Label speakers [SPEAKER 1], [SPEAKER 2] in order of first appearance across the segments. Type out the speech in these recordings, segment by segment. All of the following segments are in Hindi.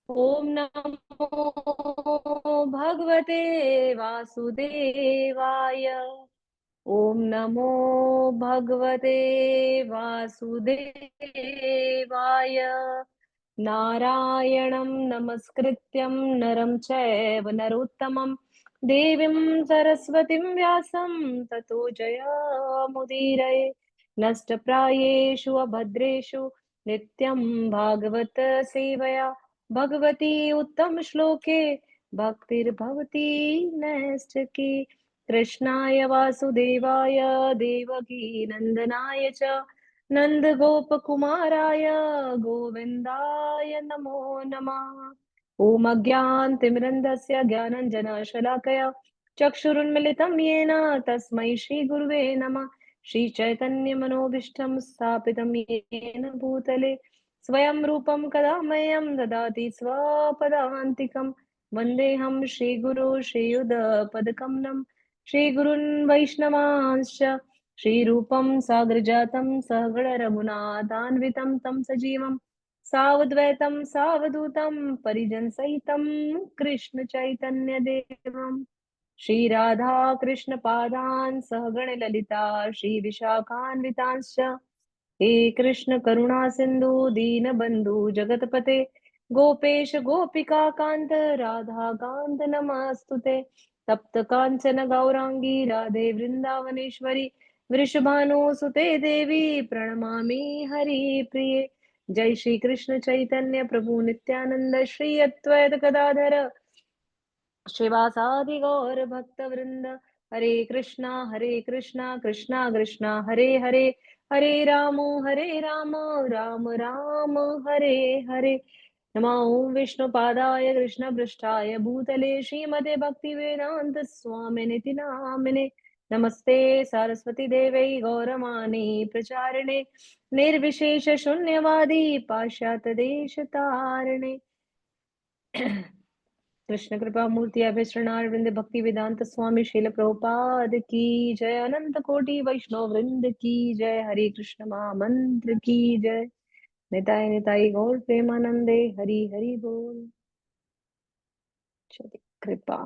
[SPEAKER 1] ओम नमो भगवते वासुदेवाय। ओम नमो भगवते वासुदेवाय। नारायणं नमस्कृत्यं नरं चैव नरोत्तमं देवीं सरस्वतीं व्यासं ततो जयमुदीरये। नष्टप्रायेषु अभद्रेषु नित्यं भागवत सेवया भगवती उत्तम श्लोके भक्तिर्भवती नैष्ठिकी। कृष्णाय वासुदेवाय देवकी नंदनाय च नन्दगोपकुमाराय गोविन्दाय नमो नमः। ॐ अज्ञानतिमिरन्धस्य ज्ञानञ्जनशलाकया चक्षुरुन्मिलितं येन तस्मै श्रीगुरुवे नमः। श्रीचैतन्यमनोभीष्टं स्थापितं येन भूतले स्वयं रूपं कदा मह्यं ददाति स्वपदान्तिकं। वन्देऽहं श्रीगुरो श्रीयुधपदकमलं श्रीगुरून् वैष्णवांश्च श्रीरूपं साग्रजातं सहगणरघुनाथान्वितं तं सजीवं सावद्वैतं सावधूतं परिजनसहितं कृष्णचैतन्यदेवं श्रीराधा कृष्णपादान् सहगणललिता श्रीविशाखान्वितांश्च हे कृष्ण करुणा सिंधु दीनबंधु जगतपते गोपेश गोपिका कांत राधा कांत नमस्तुते। तप्त कांचन गौरांगी राधे वृंदावनेश्वरी वृषभानुसुते देवी प्रणमामि हरिप्रिये। जय श्री कृष्ण चैतन्य प्रभु नित्यानंद श्री अद्वैत गदाधर श्रीवासादि गौर भक्त वृंद। हरे कृष्णा कृष्णा कृष्णा हरे हरे हरे राम राम राम हरे हरे। नमो विष्णुपादाय कृष्णपृष्ठाय भूतले श्रीमते भक्तिवेदांत स्वामिनिति नामिने। नमस्ते सरस्वती देवै गौरवाणी प्रचारिणे निर्विशेष शून्यवादी पाश्चात्य देश तारिणे। कृष्ण कृपा मूर्ति अभिशरणार वृंद भक्ति वेदांत स्वामी शिल प्रभुपाद की जय। अनंत कोटि वैष्णव वृंद की जय। हरे कृष्ण महामंत्र की जय। निताय निताय गौर प्रेमानंदे हरि हरि बोल। चलिए, कृपा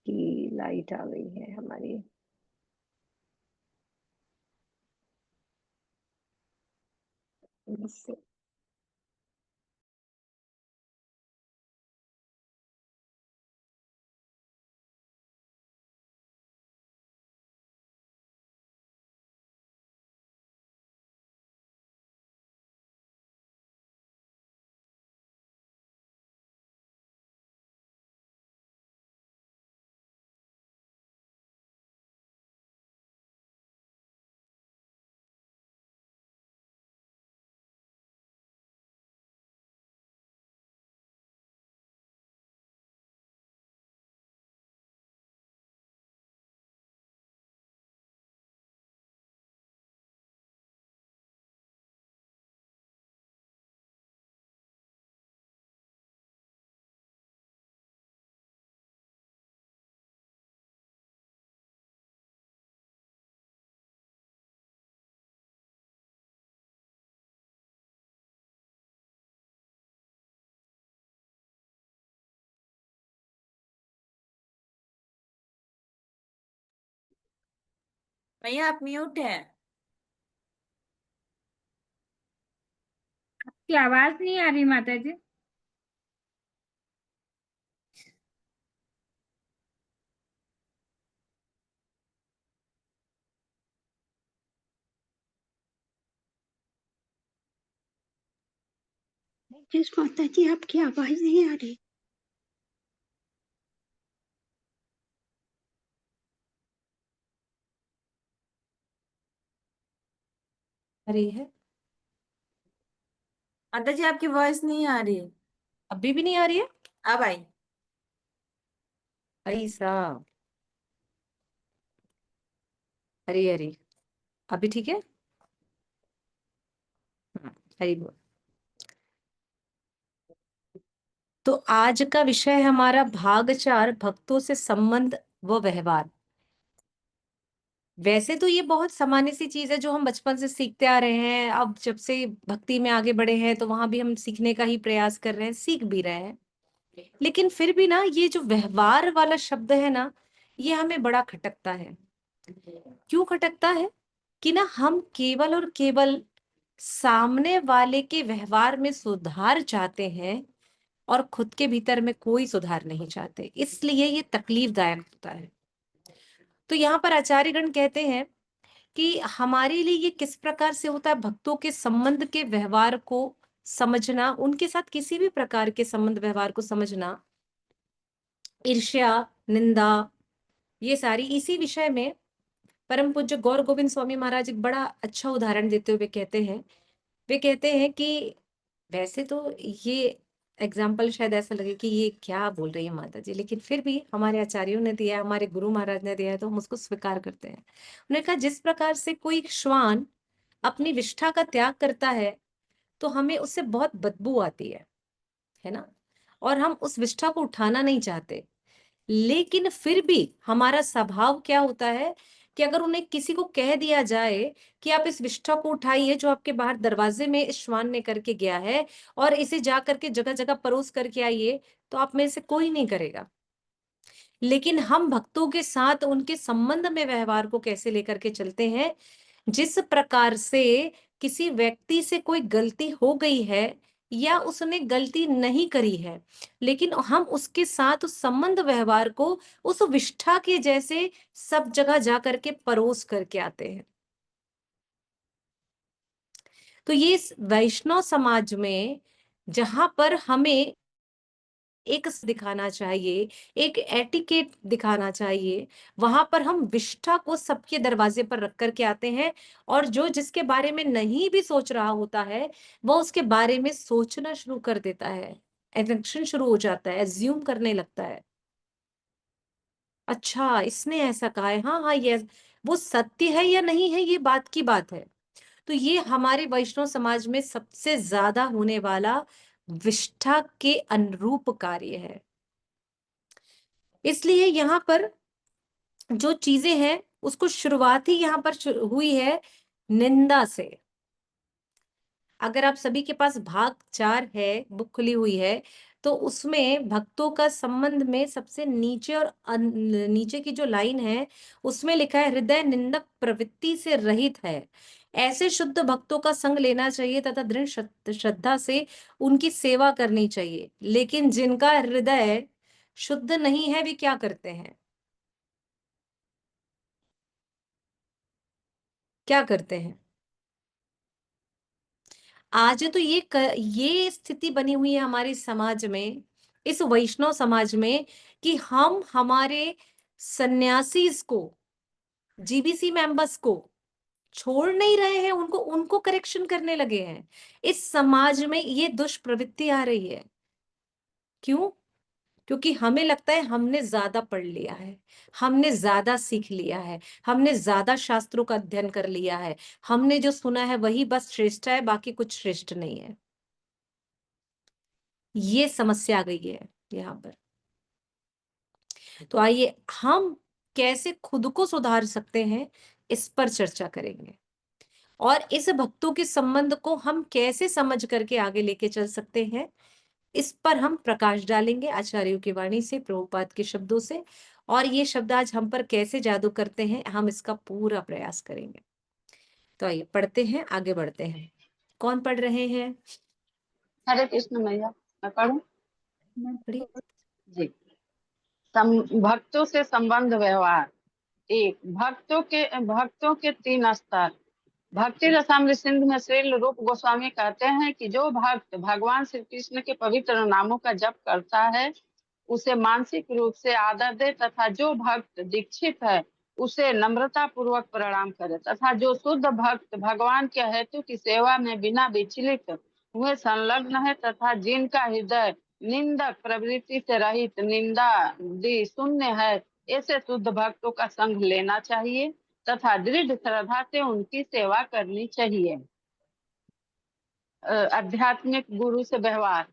[SPEAKER 1] की लाइट आ गई है हमारी। इससे
[SPEAKER 2] भैया आप म्यूट है।
[SPEAKER 3] की आवाज नहीं आ रही माता जी।
[SPEAKER 4] जिस माता जी आपकी आवाज नहीं आ रही।
[SPEAKER 2] आ रही है माता जी, आपकी वॉइस नहीं आ रही।
[SPEAKER 1] अभी भी नहीं आ रही है।
[SPEAKER 2] अब आई।
[SPEAKER 1] ऐसा। हरी हरी। अभी ठीक है। हरी बोल। तो आज का विषय है हमारा भाग 4 भक्तों से संबंध व व्यवहार।
[SPEAKER 5] वैसे तो ये बहुत सामान्य सी चीज है जो हम बचपन से सीखते आ रहे हैं। अब जब से भक्ति में आगे बढ़े हैं तो वहां भी हम सीखने का ही प्रयास कर रहे हैं, सीख भी रहे हैं। लेकिन फिर भी ना ये जो व्यवहार वाला शब्द है ना, ये हमें बड़ा खटकता है। क्यों खटकता है? कि ना हम केवल और केवल सामने वाले के व्यवहार में सुधार चाहते हैं और खुद के भीतर में कोई सुधार नहीं चाहते, इसलिए ये तकलीफदायक होता है। तो यहाँ पर आचार्यगण कहते हैं कि हमारे लिए ये किस प्रकार से होता है, भक्तों के संबंध के व्यवहार को समझना, उनके साथ किसी भी प्रकार के संबंध व्यवहार को समझना, ईर्ष्या, निंदा, ये सारी इसी विषय में परम पूज्य गौर गोविंद स्वामी महाराज एक बड़ा अच्छा उदाहरण देते हुए कहते हैं। वे कहते हैं कि वैसे तो ये एग्जाम्पल शायद ऐसा लगे कि ये क्या बोल रही है माता जी, लेकिन फिर भी हमारे आचार्यों ने दिया, हमारे गुरु महाराज ने दिया है तो हम उसको स्वीकार करते हैं। उन्होंने कहा जिस प्रकार से कोई श्वान अपनी विष्ठा का त्याग करता है तो हमें उससे बहुत बदबू आती है ना, और हम उस विष्ठा को उठाना नहीं चाहते, लेकिन फिर भी हमारा स्वभाव क्या होता है कि अगर उन्हें किसी को कह दिया जाए कि आप इस विष्ठा को उठाइए जो आपके बाहर दरवाजे में इस श्वान ने करके गया है और इसे जा करके जगह जगह परोस करके आइए, तो आप में से कोई नहीं करेगा। लेकिन हम भक्तों के साथ उनके संबंध में व्यवहार को कैसे लेकर के चलते हैं, जिस प्रकार से किसी व्यक्ति से कोई गलती हो गई है या उसने गलती नहीं करी है, लेकिन हम उसके साथ उस संबंध व्यवहार को उस विष्ठा के जैसे सब जगह जा करके परोस करके आते हैं। तो ये वैष्णव समाज में जहां पर हमें एक दिखाना चाहिए, एक एटिकेट दिखाना चाहिए, वहां पर हम विष्ठा को सबके दरवाजे पर रख करके आते हैं, और जो जिसके बारे में नहीं भी सोच रहा होता है वो उसके बारे में सोचना शुरू कर देता है, एजम्पशन शुरू हो जाता है, एज्यूम करने लगता है, अच्छा इसने ऐसा कहा है, हाँ हाँ ये वो सत्य है या नहीं है ये बात की बात है। तो ये हमारे वैष्णव समाज में सबसे ज्यादा होने वाला विष्ठा के अनुरूप कार्य है। इसलिए यहाँ पर जो चीजें हैं उसको शुरुआत ही यहाँ पर हुई है निंदा से। अगर आप सभी के पास भाग 4 है, बुक खुली हुई है, तो उसमें भक्तों का संबंध में सबसे नीचे और नीचे की जो लाइन है उसमें लिखा है हृदय निंदक प्रवृत्ति से रहित है, ऐसे शुद्ध भक्तों का संग लेना चाहिए तथा दृढ़ श्रद्धा से उनकी सेवा करनी चाहिए। लेकिन जिनका हृदय शुद्ध नहीं है वे क्या करते हैं, क्या करते हैं? आज तो ये स्थिति बनी हुई है हमारे समाज में, इस वैष्णव समाज में, कि हम हमारे सन्यासीज को, जीबीसी मेंबर्स को छोड़ नहीं रहे हैं, उनको उनको करेक्शन करने लगे हैं। इस समाज में ये दुष्प्रवृत्ति आ रही है। क्यों? क्योंकि हमें लगता है हमने ज्यादा पढ़ लिया है, हमने ज्यादा सीख लिया है, हमने ज्यादा शास्त्रों का अध्ययन कर लिया है, हमने जो सुना है वही बस श्रेष्ठ है, बाकी कुछ श्रेष्ठ नहीं है। ये समस्या आ गई है यहाँ पर। तो आइए हम कैसे खुद को सुधार सकते हैं इस पर चर्चा करेंगे, और इस भक्तों के संबंध को हम कैसे समझ करके आगे लेके चल सकते हैं, इस पर हम प्रकाश डालेंगे आचार्यों की वाणी से, प्रभुपाद के शब्दों से। और ये शब्द आज हम पर कैसे जादू करते हैं, हम इसका पूरा प्रयास करेंगे। तो आइए पढ़ते हैं, आगे बढ़ते हैं। कौन पढ़ रहे हैं?
[SPEAKER 4] हरे कृष्ण मैया, मैं पढ़ूं?
[SPEAKER 5] पढ़िए।
[SPEAKER 4] जी। भक्तों से संबंध व्यवहार। एक, भक्तों के 3 स्तर। भक्ति रसामृत सिंधु में श्रील रूप गोस्वामी कहते हैं कि जो भक्त भगवान श्री कृष्ण के पवित्र नामों का जप करता है उसे मानसिक रूप से आदर दे, तथा जो भक्त दीक्षित है उसे नम्रता पूर्वक प्रणाम करे, तथा जो शुद्ध भक्त भगवान के हेतु की सेवा में बिना विचलित हुए संलग्न है, तथा जिनका हृदय निंदक प्रवृत्ति से रहित, निंदा दी शून्य है, ऐसे शुद्ध भक्तों का संग लेना चाहिए तथा दृढ़ श्रद्धा से उनकी सेवा करनी चाहिए। आध्यात्मिक गुरु से व्यवहार।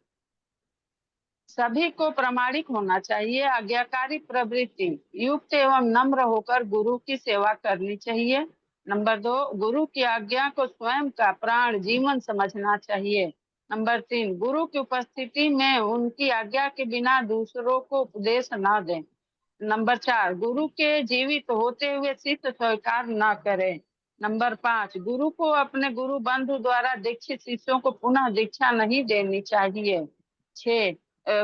[SPEAKER 4] सभी को प्रामाणिक होना चाहिए। आज्ञाकारी प्रवृत्ति युक्त एवं नम्र होकर गुरु की सेवा करनी चाहिए। नंबर 2, गुरु की आज्ञा को स्वयं का प्राण जीवन समझना चाहिए। नंबर 3, गुरु की उपस्थिति में उनकी आज्ञा के बिना दूसरों को उपदेश न दें। नंबर 4, गुरु के जीवित होते हुए शिष्य स्वीकार न करें। नंबर 5, गुरु को अपने गुरु बंधु द्वारा दीक्षित शिष्यों को पुनः दीक्षा नहीं देनी चाहिए। 6,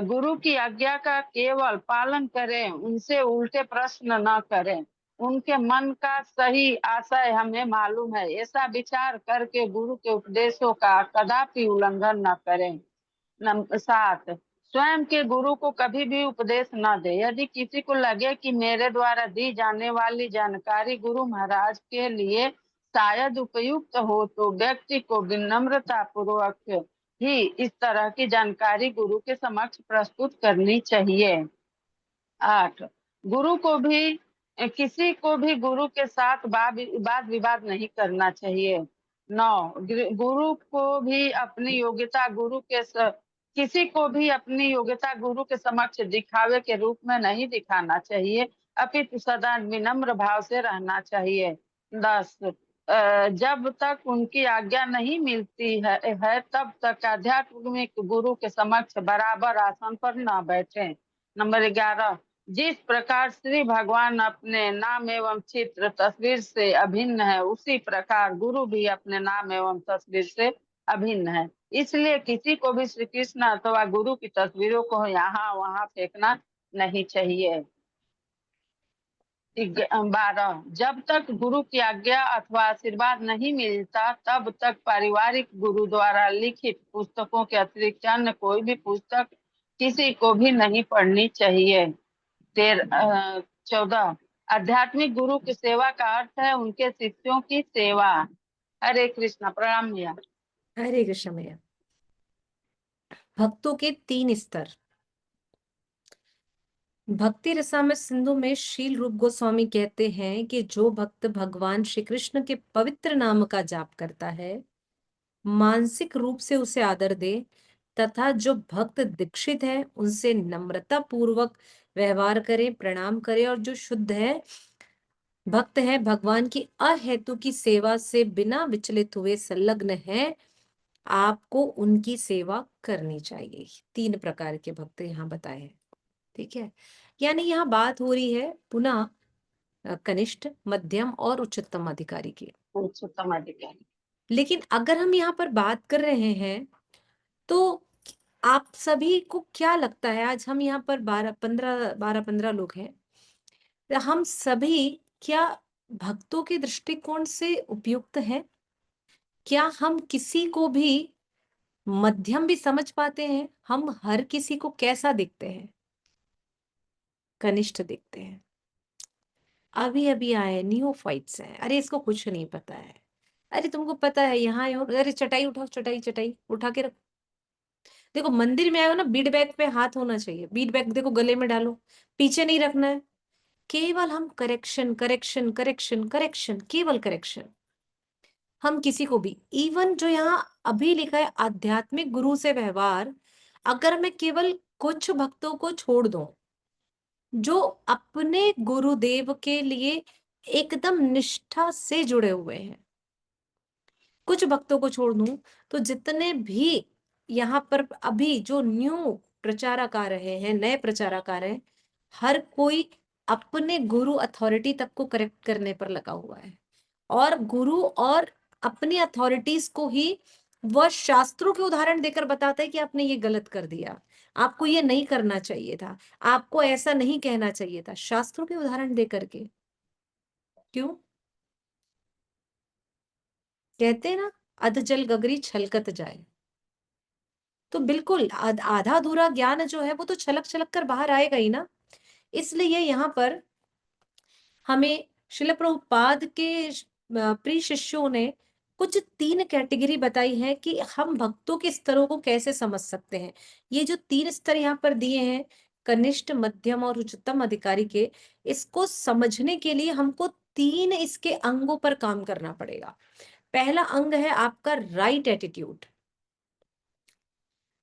[SPEAKER 4] गुरु की आज्ञा का केवल पालन करें, उनसे उल्टे प्रश्न न करें। उनके मन का सही आशय हमें मालूम है, ऐसा विचार करके गुरु के उपदेशों का कदापि उल्लंघन न करें। 7, स्वयं के गुरु को कभी भी उपदेश न दे। यदि किसी को लगे कि मेरे द्वारा दी जाने वाली जानकारी गुरु महाराज के लिए शायद उपयुक्त हो तो व्यक्ति को विनम्रता पूर्वक ही इस तरह की जानकारी गुरु के समक्ष प्रस्तुत करनी चाहिए। 8, गुरु को भी किसी को भी गुरु के साथ वाद विवाद नहीं करना चाहिए। 9, गुरु को भी अपनी योग्यता किसी को भी अपनी योग्यता गुरु के समक्ष दिखावे के रूप में नहीं दिखाना चाहिए, अपितु सदा विनम्र भाव से रहना चाहिए। 10, जब तक उनकी आज्ञा नहीं मिलती है तब तक आध्यात्मिक गुरु के समक्ष बराबर आसन पर न बैठे। नंबर 11, जिस प्रकार श्री भगवान अपने नाम एवं चित्र तस्वीर से अभिन्न है, उसी प्रकार गुरु भी अपने नाम एवं तस्वीर से अभिन्न है। इसलिए किसी को भी श्री कृष्ण अथवा गुरु की तस्वीरों को यहाँ वहाँ फेंकना नहीं चाहिए। 12, जब तक गुरु की आज्ञा अथवा आशीर्वाद नहीं मिलता तब तक पारिवारिक गुरु द्वारा लिखित पुस्तकों के अतिरिक्त अन्य कोई भी पुस्तक किसी को भी नहीं पढ़नी चाहिए। 14, आध्यात्मिक गुरु की सेवा का अर्थ है उनके शिष्यों की सेवा। हरे कृष्णा। प्रणाम भैया।
[SPEAKER 5] हरे कृष्ण मैया। भक्तों के 3 स्तर। भक्ति रसामृत सिंधु में शील रूप गोस्वामी कहते हैं कि जो भक्त भगवान श्री कृष्ण के पवित्र नाम का जाप करता है, मानसिक रूप से उसे आदर दे तथा जो भक्त दीक्षित है उनसे नम्रता पूर्वक व्यवहार करे, प्रणाम करे और जो शुद्ध है भक्त है, भगवान की अहेतु की सेवा से बिना विचलित हुए संलग्न है, आपको उनकी सेवा करनी चाहिए। 3 प्रकार के भक्त यहाँ बताए हैं। ठीक है, यानी यहाँ बात हो रही है पुनः कनिष्ठ, मध्यम और उच्चतम अधिकारी की।
[SPEAKER 4] उच्चतम अधिकारी।
[SPEAKER 5] लेकिन अगर हम यहाँ पर बात कर रहे हैं तो आप सभी को क्या लगता है, आज हम यहाँ पर 12-15 लोग हैं, तो हम सभी क्या भक्तों के दृष्टिकोण से उपयुक्त हैं? क्या हम किसी को भी मध्यम भी समझ पाते हैं? हम हर किसी को कैसा देखते हैं? कनिष्ठ देखते हैं। अभी अभी आए न्यूफाइट्स हैं, अरे इसको कुछ नहीं पता है, अरे तुमको पता है यहाँ अरे चटाई उठाओ, चटाई उठा के रखो। देखो मंदिर में आए हो ना, बीड बैग पे हाथ होना चाहिए, बीड बैग देखो गले में डालो, पीछे नहीं रखना है। केवल हम करेक्शन, केवल करेक्शन। हम किसी को भी, इवन जो यहाँ अभी लिखा है आध्यात्मिक गुरु से व्यवहार, अगर मैं केवल कुछ भक्तों को छोड़ दूं जो अपने गुरुदेव के लिए एकदम निष्ठा से जुड़े हुए हैं, कुछ भक्तों को छोड़ दूं तो जितने भी यहाँ पर अभी जो न्यू प्रचारक आ रहे हैं, नए प्रचारक आ रहे हैं, हर कोई अपने गुरु अथॉरिटी तक को करेक्ट करने पर लगा हुआ है और गुरु और अपनी अथॉरिटीज को ही वह शास्त्रों के उदाहरण देकर बताता है कि आपने ये गलत कर दिया, आपको ये नहीं करना चाहिए था, आपको ऐसा नहीं कहना चाहिए था, शास्त्रों के उदाहरण दे करके। क्यों कहते हैं ना, अध जल गगरी छलकत जाए, तो बिल्कुल आधा अधूरा ज्ञान जो है वो तो छलक छलक कर बाहर आएगा ही ना। इसलिए यहाँ पर हमें श्रील प्रभुपाद के प्रिय शिष्यों ने कुछ 3 कैटेगरी बताई है कि हम भक्तों के स्तरों को कैसे समझ सकते हैं। ये जो 3 स्तर यहाँ पर दिए हैं, कनिष्ठ, मध्यम और उच्चतम अधिकारी के, इसको समझने के लिए हमको 3 इसके अंगों पर काम करना पड़ेगा। पहला अंग है आपका राइट एटीट्यूड।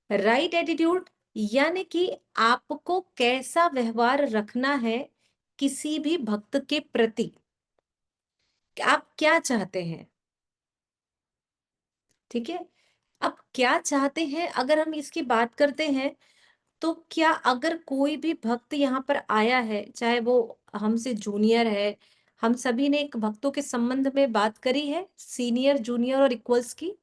[SPEAKER 5] राइट एटीट्यूड यानी कि आपको कैसा व्यवहार रखना है किसी भी भक्त के प्रति, आप क्या चाहते हैं। ठीक है, अब क्या चाहते हैं अगर हम इसकी बात करते हैं, तो क्या अगर कोई भी भक्त यहाँ पर आया है, चाहे वो हमसे जूनियर है, हम सभी ने एक भक्तों के संबंध में बात करी है, सीनियर, जूनियर और इक्वल्स की।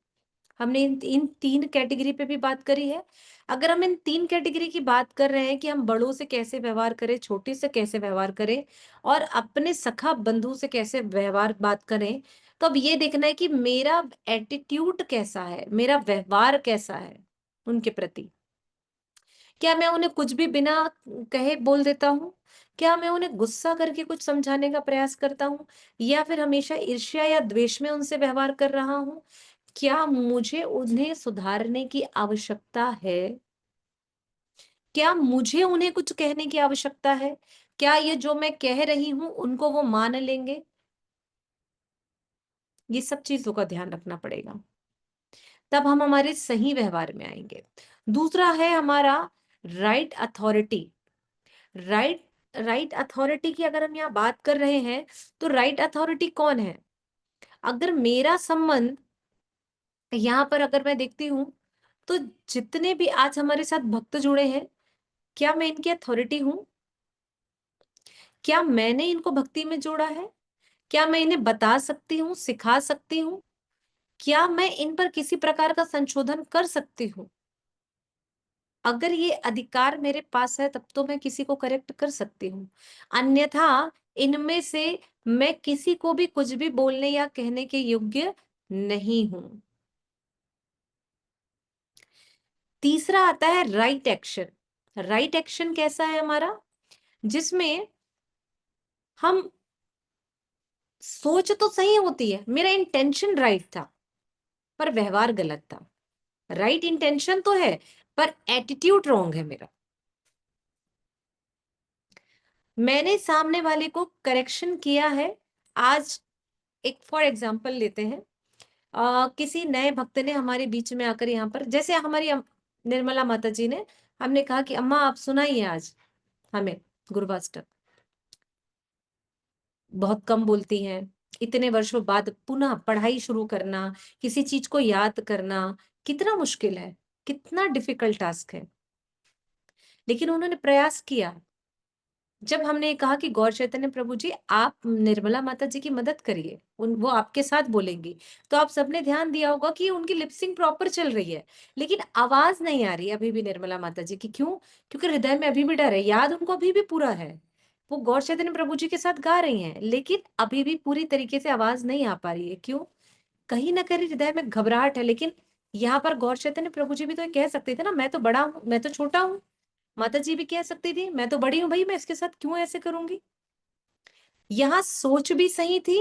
[SPEAKER 5] हमने इन तीन कैटेगरी पे भी बात करी है। अगर हम इन तीन कैटेगरी की बात कर रहे हैं कि हम बड़ों से कैसे व्यवहार करें, छोटे से कैसे व्यवहार करें और अपने सखा बंधु से कैसे व्यवहार बात करें, तो अब ये देखना है कि मेरा एटीट्यूड कैसा है, मेरा व्यवहार कैसा है उनके प्रति। क्या मैं उन्हें कुछ भी बिना कहे बोल देता हूँ? क्या मैं उन्हें गुस्सा करके कुछ समझाने का प्रयास करता हूँ, या फिर हमेशा ईर्ष्या या द्वेष में उनसे व्यवहार कर रहा हूँ? क्या मुझे उन्हें सुधारने की आवश्यकता है? क्या मुझे उन्हें कुछ कहने की आवश्यकता है? क्या ये जो मैं कह रही हूं उनको वो मान लेंगे? ये सब चीजों का ध्यान रखना पड़ेगा, तब हम हमारे सही व्यवहार में आएंगे। दूसरा है हमारा right authority. Right right authority की अगर हम यहाँ बात कर रहे हैं, तो राइट अथॉरिटी कौन है? अगर मेरा संबंध यहाँ पर अगर मैं देखती हूँ, तो जितने भी आज हमारे साथ भक्त जुड़े हैं, क्या मैं इनकी अथॉरिटी हूं? क्या मैंने इनको भक्ति में जोड़ा है? क्या मैं इन्हें बता सकती हूँ, सिखा सकती हूँ? क्या मैं इन पर किसी प्रकार का संशोधन कर सकती हूँ? अगर ये अधिकार मेरे पास है, तब तो मैं किसी को करेक्ट कर सकती हूँ। अन्यथा इनमें से मैं किसी को भी कुछ भी बोलने या कहने के योग्य नहीं हूं। तीसरा आता है राइट एक्शन। राइट एक्शन कैसा है हमारा? जिसमें हम, सोच तो सही होती है, मेरा इंटेंशन राइट था पर व्यवहार गलत था। राइट इंटेंशन तो है पर एटीट्यूड रॉन्ग है मेरा। मैंने सामने वाले को करेक्शन किया है। आज एक फॉर एग्जांपल लेते हैं, किसी नए भक्त ने हमारे बीच में आकर यहाँ पर, जैसे हमारी निर्मला माता जी ने, हमने कहा कि अम्मा आप सुनाइए आज हमें गुरुवाष्टक। बहुत कम बोलती हैं, इतने वर्षों बाद पुनः पढ़ाई शुरू करना, किसी चीज को याद करना कितना मुश्किल है, कितना डिफिकल्ट टास्क है, लेकिन उन्होंने प्रयास किया। जब हमने कहा कि गौर चैतन्य प्रभु जी आप निर्मला माता जी की मदद करिए, वो आपके साथ बोलेंगी, तो आप सबने ध्यान दिया होगा कि उनकी लिपसिंग प्रॉपर चल रही है, लेकिन आवाज नहीं आ रही अभी भी निर्मला माता जी की। क्यों? क्योंकि हृदय में अभी भी डर है, याद उनको अभी भी पूरा है, वो गौर चैतन्य प्रभु जी के साथ गा रही हैं, लेकिन अभी भी पूरी तरीके से आवाज नहीं आ पा रही है। क्यों? कहीं ना कहीं हृदय में घबराहट है। लेकिन यहाँ पर गौर चैतन्य प्रभु जी भी तो ये कह सकते थे ना, मैं तो बड़ा हूँ, मैं तो छोटा हूँ। माता जी भी कह सकती थी मैं तो बड़ी हूं भाई, मैं इसके साथ क्यों ऐसे करूंगी। यहाँ सोच भी सही थी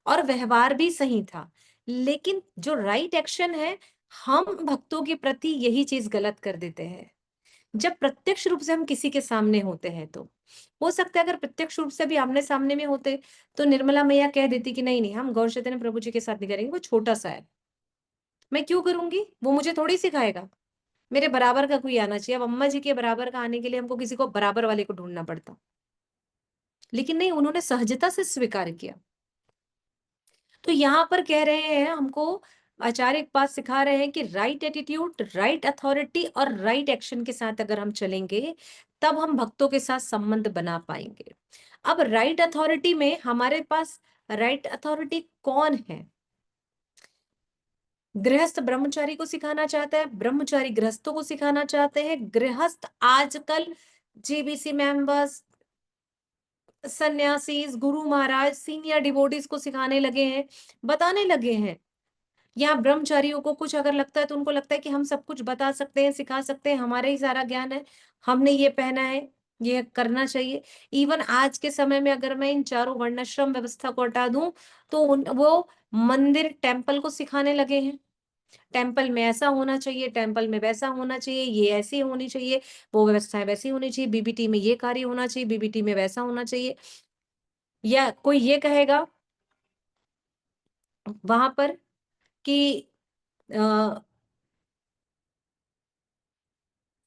[SPEAKER 5] और व्यवहार भी सही था, लेकिन जो राइट एक्शन है, हम भक्तों के प्रति यही चीज गलत कर देते हैं। जब प्रत्यक्ष रूप से हम किसी के सामने होते हैं, तो हो सकता है अगर प्रत्यक्ष रूप से भी आमने सामने में होते, तो निर्मला मैया कह देती कि नहीं नहीं, हम गौर चैतन्य प्रभु जी के साथ नहीं करेंगे, वो छोटा सा है, मैं क्यों करूंगी, वो मुझे थोड़ी सिखाएगा, मेरे बराबर का कोई आना चाहिए। अब अम्मा जी के बराबर का आने के लिए हमको किसी को बराबर वाले को ढूंढना पड़ता, लेकिन नहीं, उन्होंने सहजता से स्वीकार किया। तो यहाँ पर कह रहे हैं हमको, आचार्य एक बात सिखा रहे हैं कि राइट एटीट्यूड, राइट अथॉरिटी और राइट एक्शन के साथ अगर हम चलेंगे, तब हम भक्तों के साथ संबंध बना पाएंगे। अब राइट अथॉरिटी में हमारे पास राइट अथॉरिटी कौन है? गृहस्थ ब्रह्मचारी को सिखाना चाहता है, ब्रह्मचारी गृहस्थों को सिखाना चाहते हैं, गृहस्थ आजकल GBC members, sannyasis, Guru Maharaj, senior devotees को सिखाने लगे हैं, बताने लगे हैं। यहाँ ब्रह्मचारियों को कुछ अगर लगता है, तो उनको लगता है कि हम सब कुछ बता सकते हैं, सिखा सकते हैं, हमारे ही सारा ज्ञान है, हमने ये पहना है, ये करना चाहिए। इवन आज के समय में अगर मैं इन चारों वर्णाश्रम व्यवस्था को हटा दूं, तो वो मंदिर टेम्पल को सिखाने लगे हैं, टेम्पल में ऐसा होना चाहिए, टेम्पल में वैसा होना चाहिए, ये ऐसी होनी चाहिए, वो व्यवस्थाएं वैसी होनी चाहिए, बीबीटी में ये कार्य होना चाहिए, बीबीटी में वैसा होना चाहिए। या कोई ये कहेगा वहां पर कि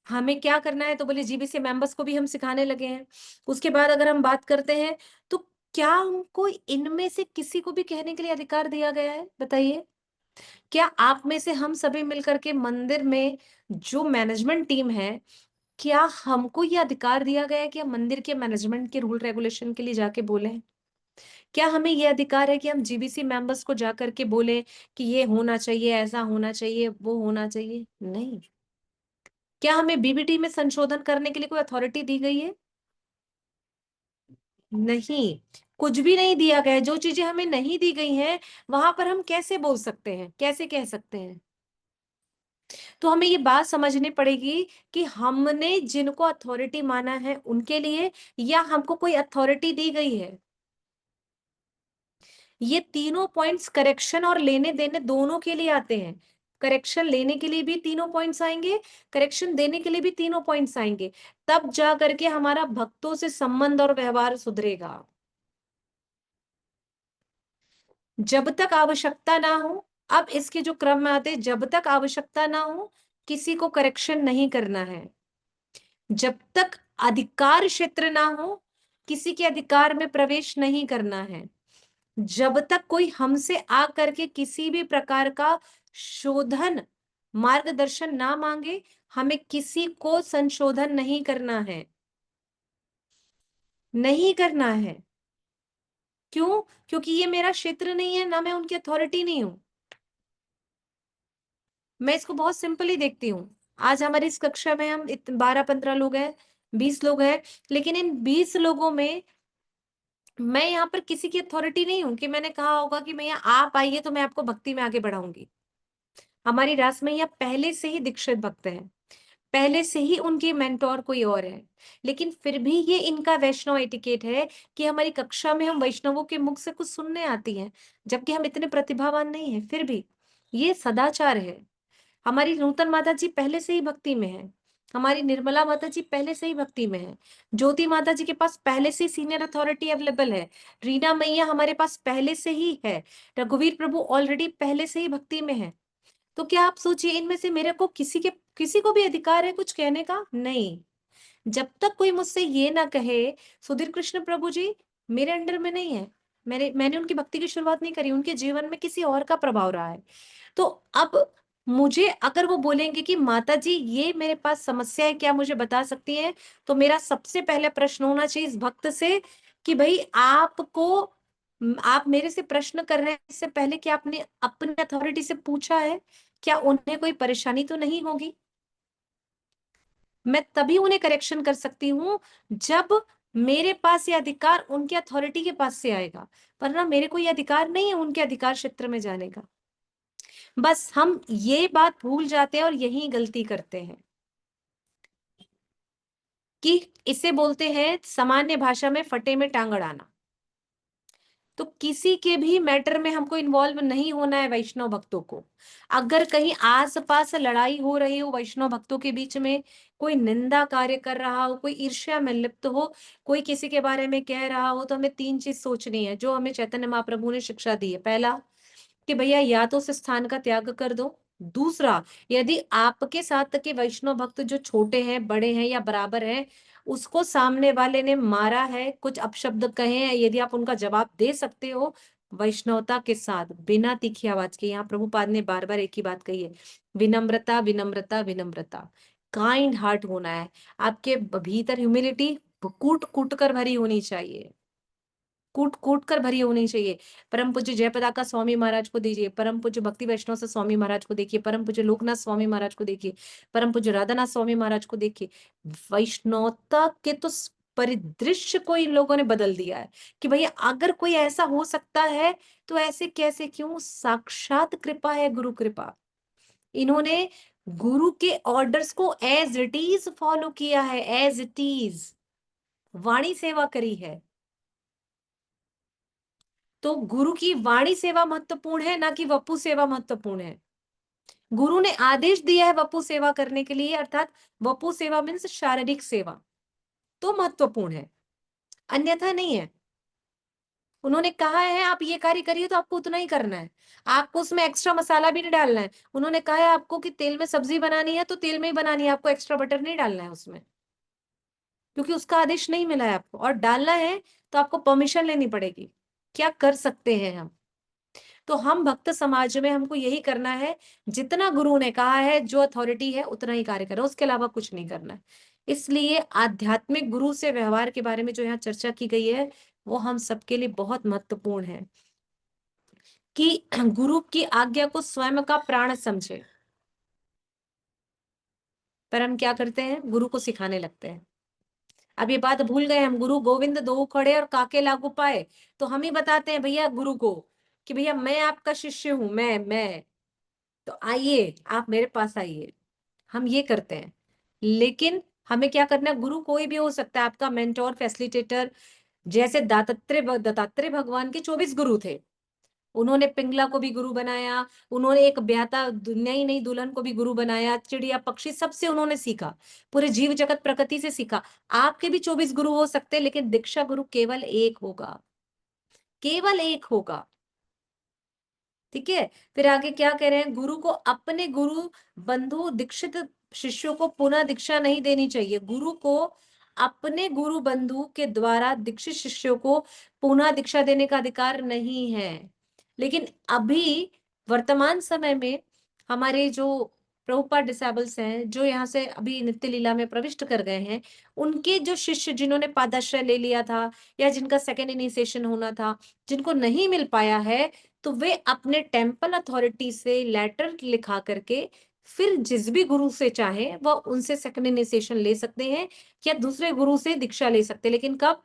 [SPEAKER 5] हमें क्या करना है, तो बोले जीबीसी मेंबर्स को भी हम सिखाने लगे हैं। उसके बाद अगर हम बात करते हैं तो क्या हमको इनमें से किसी को भी कहने के लिए अधिकार दिया गया है, बताइए? क्या आप में से हम सभी मिलकर के मंदिर में जो मैनेजमेंट टीम है, क्या हमको ये अधिकार दिया गया है कि हम मंदिर के मैनेजमेंट के रूल रेगुलेशन के लिए जाके बोलें? क्या हमें ये अधिकार है कि हम जीबीसी मेंबर्स को जाकर के बोलें कि ये होना चाहिए, ऐसा होना चाहिए, वो होना चाहिए? नहीं। क्या हमें बीबीटी में संशोधन करने के लिए कोई अथॉरिटी दी गई है? नहीं, कुछ भी नहीं दिया गया है। जो चीजें हमें नहीं दी गई हैं, वहां पर हम कैसे बोल सकते हैं, कैसे कह सकते हैं? तो हमें ये बात समझनी पड़ेगी कि हमने जिनको अथॉरिटी माना है उनके लिए, या हमको कोई अथॉरिटी दी गई है। ये तीनों पॉइंट्स करेक्शन और लेने देने दोनों के लिए आते हैं। करेक्शन लेने के लिए भी तीनों पॉइंट्स आएंगे, करेक्शन देने के लिए भी तीनों पॉइंट्स आएंगे, तब जा करके हमारा भक्तों से संबंध और व्यवहार सुधरेगा। जब तक आवश्यकता ना हो, अब इसके जो क्रम में आते, जब तक आवश्यकता ना हो किसी को करेक्शन नहीं करना है। जब तक अधिकार क्षेत्र ना हो, किसी के अधिकार में प्रवेश नहीं करना है। जब तक कोई हमसे आ करके किसी भी प्रकार का शोधन, मार्गदर्शन ना मांगे, हमें किसी को संशोधन नहीं करना है, नहीं करना है। क्यों? क्योंकि ये मेरा क्षेत्र नहीं है, ना मैं उनकी अथॉरिटी नहीं हूं। मैं इसको बहुत सिंपली देखती हूँ। आज हमारी इस कक्षा में हम 12-15 लोग हैं, 20 लोग हैं, लेकिन इन 20 लोगों में मैं यहाँ पर किसी की अथॉरिटी नहीं हूँ कि मैंने कहा होगा कि भैया आप आइए तो मैं आपको भक्ति में आगे बढ़ाऊंगी। हमारी रास मैया पहले से ही दीक्षित भक्त हैं, पहले से ही उनके मेंटोर कोई और है, लेकिन फिर भी ये इनका वैष्णव एटिकेट है कि हमारी कक्षा में हम वैष्णवों के मुख से कुछ सुनने आती हैं, जबकि हम इतने प्रतिभावान नहीं है। फिर भी ये सदाचार है। हमारी नूतन माता जी पहले से ही भक्ति में है, हमारी निर्मला माता जी पहले से ही भक्ति में है, ज्योति माता जी के पास पहले से ही सीनियर अथॉरिटी अवेलेबल है, रीना मैया हमारे पास पहले से ही है, रघुवीर प्रभु ऑलरेडी पहले से ही भक्ति में है। तो क्या आप सोचिए, इनमें से मेरे को किसी को भी अधिकार है कुछ कहने का? नहीं। जब तक कोई मुझसे ये ना कहे सुधीर कृष्ण प्रभु जी मेरे अंडर में नहीं है, मैंने उनकी भक्ति की शुरुआत नहीं करी, उनके जीवन में किसी और का प्रभाव रहा है, तो अब मुझे अगर वो बोलेंगे कि माता जी ये मेरे पास समस्या है, क्या मुझे बता सकती हैं, तो मेरा सबसे पहले प्रश्न होना चाहिए इस भक्त से कि भाई आप मेरे से प्रश्न कर रहे हैं, इससे पहले कि आपने अपने अथॉरिटी से पूछा है, क्या उन्हें कोई परेशानी तो नहीं होगी? मैं तभी उन्हें करेक्शन कर सकती हूँ जब मेरे पास ये अधिकार उनके अथॉरिटी के पास से आएगा, वरना मेरे को ये अधिकार नहीं है उनके अधिकार क्षेत्र में जाने का। बस हम ये बात भूल जाते हैं और यही गलती करते हैं कि इसे बोलते हैं सामान्य भाषा में फटे में टांग अड़ाना। तो किसी के भी मैटर में हमको इन्वॉल्व नहीं होना है वैष्णव भक्तों को। अगर कहीं आस पास लड़ाई हो रही हो वैष्णव भक्तों के बीच में, कोई निंदा कार्य कर रहा हो, कोई ईर्ष्या में लिप्त हो, कोई किसी के बारे में कह रहा हो, तो हमें 3 चीज सोचनी है जो हमें चैतन्य महाप्रभु ने शिक्षा दी है। पहला कि भैया या तो उस स्थान का त्याग कर दो। दूसरा, यदि आपके साथ के वैष्णव भक्त जो छोटे हैं, बड़े हैं या बराबर हैं, उसको सामने वाले ने मारा है, कुछ अपशब्द कहे हैं, यदि आप उनका जवाब दे सकते हो वैष्णवता के साथ, बिना तीखी आवाज के, यहाँ प्रभुपाद ने बार बार एक ही बात कही है, विनम्रता विनम्रता विनम्रता, काइंड हार्ट होना है आपके भीतर, ह्यूमिलिटी कूट कूट कर भरी होनी चाहिए, कूट कूट कर भरी होनी चाहिए। परम पूज्य जयप्रदाका स्वामी महाराज को दीजिए, परम पूज्य भक्ति वैष्णव से स्वामी महाराज को देखिए, परम पूज्य लोकनाथ स्वामी महाराज को देखिए, परम पूज्य राधानाथ स्वामी महाराज को देखिए। वैष्णवता के तो परिदृश्य को इन लोगों ने बदल दिया है कि भैया अगर कोई ऐसा हो सकता है तो ऐसे कैसे? क्यों? साक्षात कृपा है, गुरु कृपा। इन्होंने गुरु के ऑर्डर्स को एज इट इज फॉलो किया है, एज इट इज वाणी सेवा करी है। तो गुरु की वाणी सेवा महत्वपूर्ण है, ना कि वपु सेवा महत्वपूर्ण है। गुरु ने आदेश दिया है वपु सेवा करने के लिए, अर्थात वपु सेवा मीन्स शारीरिक सेवा, तो महत्वपूर्ण है, अन्यथा नहीं है। उन्होंने कहा है आप ये कार्य करिए तो आपको उतना ही करना है, आपको उसमें एक्स्ट्रा मसाला भी नहीं डालना है। उन्होंने कहा है आपको कि तेल में सब्जी बनानी है तो तेल में ही बनानी है, आपको एक्स्ट्रा बटर नहीं डालना है उसमें, क्योंकि उसका आदेश नहीं मिला है आपको, और डालना है तो आपको परमिशन लेनी पड़ेगी। क्या कर सकते हैं हम? तो हम भक्त समाज में हमको यही करना है, जितना गुरु ने कहा है, जो अथॉरिटी है उतना ही कार्य करो, उसके अलावा कुछ नहीं करना है। इसलिए आध्यात्मिक गुरु से व्यवहार के बारे में जो यहाँ चर्चा की गई है वो हम सबके लिए बहुत महत्वपूर्ण है, कि गुरु की आज्ञा को स्वयं का प्राण समझे। पर हम क्या करते हैं, गुरु को सिखाने लगते हैं। अब ये बात भूल गए हम, गुरु गोविंद दो खड़े और काके लागू पाए, तो हम ही बताते हैं भैया गुरु को कि भैया मैं आपका शिष्य हूं, मैं तो आइए आप मेरे पास आइए, हम ये करते हैं। लेकिन हमें क्या करना है, गुरु कोई भी हो सकता है, आपका मेंटोर, फैसिलिटेटर। जैसे दत्तात्रेय भगवान के 24 गुरु थे, उन्होंने पिंगला को भी गुरु बनाया, उन्होंने एक ब्याता नई नई दुल्हन को भी गुरु बनाया, चिड़िया पक्षी सबसे उन्होंने सीखा, पूरे जीव जगत प्रकृति से सीखा। आपके भी 24 गुरु हो सकते हैं, लेकिन दीक्षा गुरु केवल एक होगा, केवल एक होगा। ठीक है, फिर आगे क्या कह रहे हैं, गुरु को अपने गुरु बंधु दीक्षित शिष्यों को पुनः दीक्षा नहीं देनी चाहिए। गुरु को अपने गुरु बंधु के द्वारा दीक्षित शिष्यों को पुनः दीक्षा देने का अधिकार नहीं है। लेकिन अभी वर्तमान समय में हमारे जो प्रभुपाद डिसेबल्स हैं, जो यहाँ से अभी नित्य लीला में प्रविष्ट कर गए हैं, उनके जो शिष्य जिन्होंने पादाश्रय ले लिया था या जिनका सेकेंड इनिशिएशन होना था, जिनको नहीं मिल पाया है, तो वे अपने टेम्पल अथॉरिटी से लेटर लिखा करके फिर जिस भी गुरु से चाहे वह उनसे सेकंड इनिशिएशन ले सकते हैं या दूसरे गुरु से दीक्षा ले सकते हैं, लेकिन कब,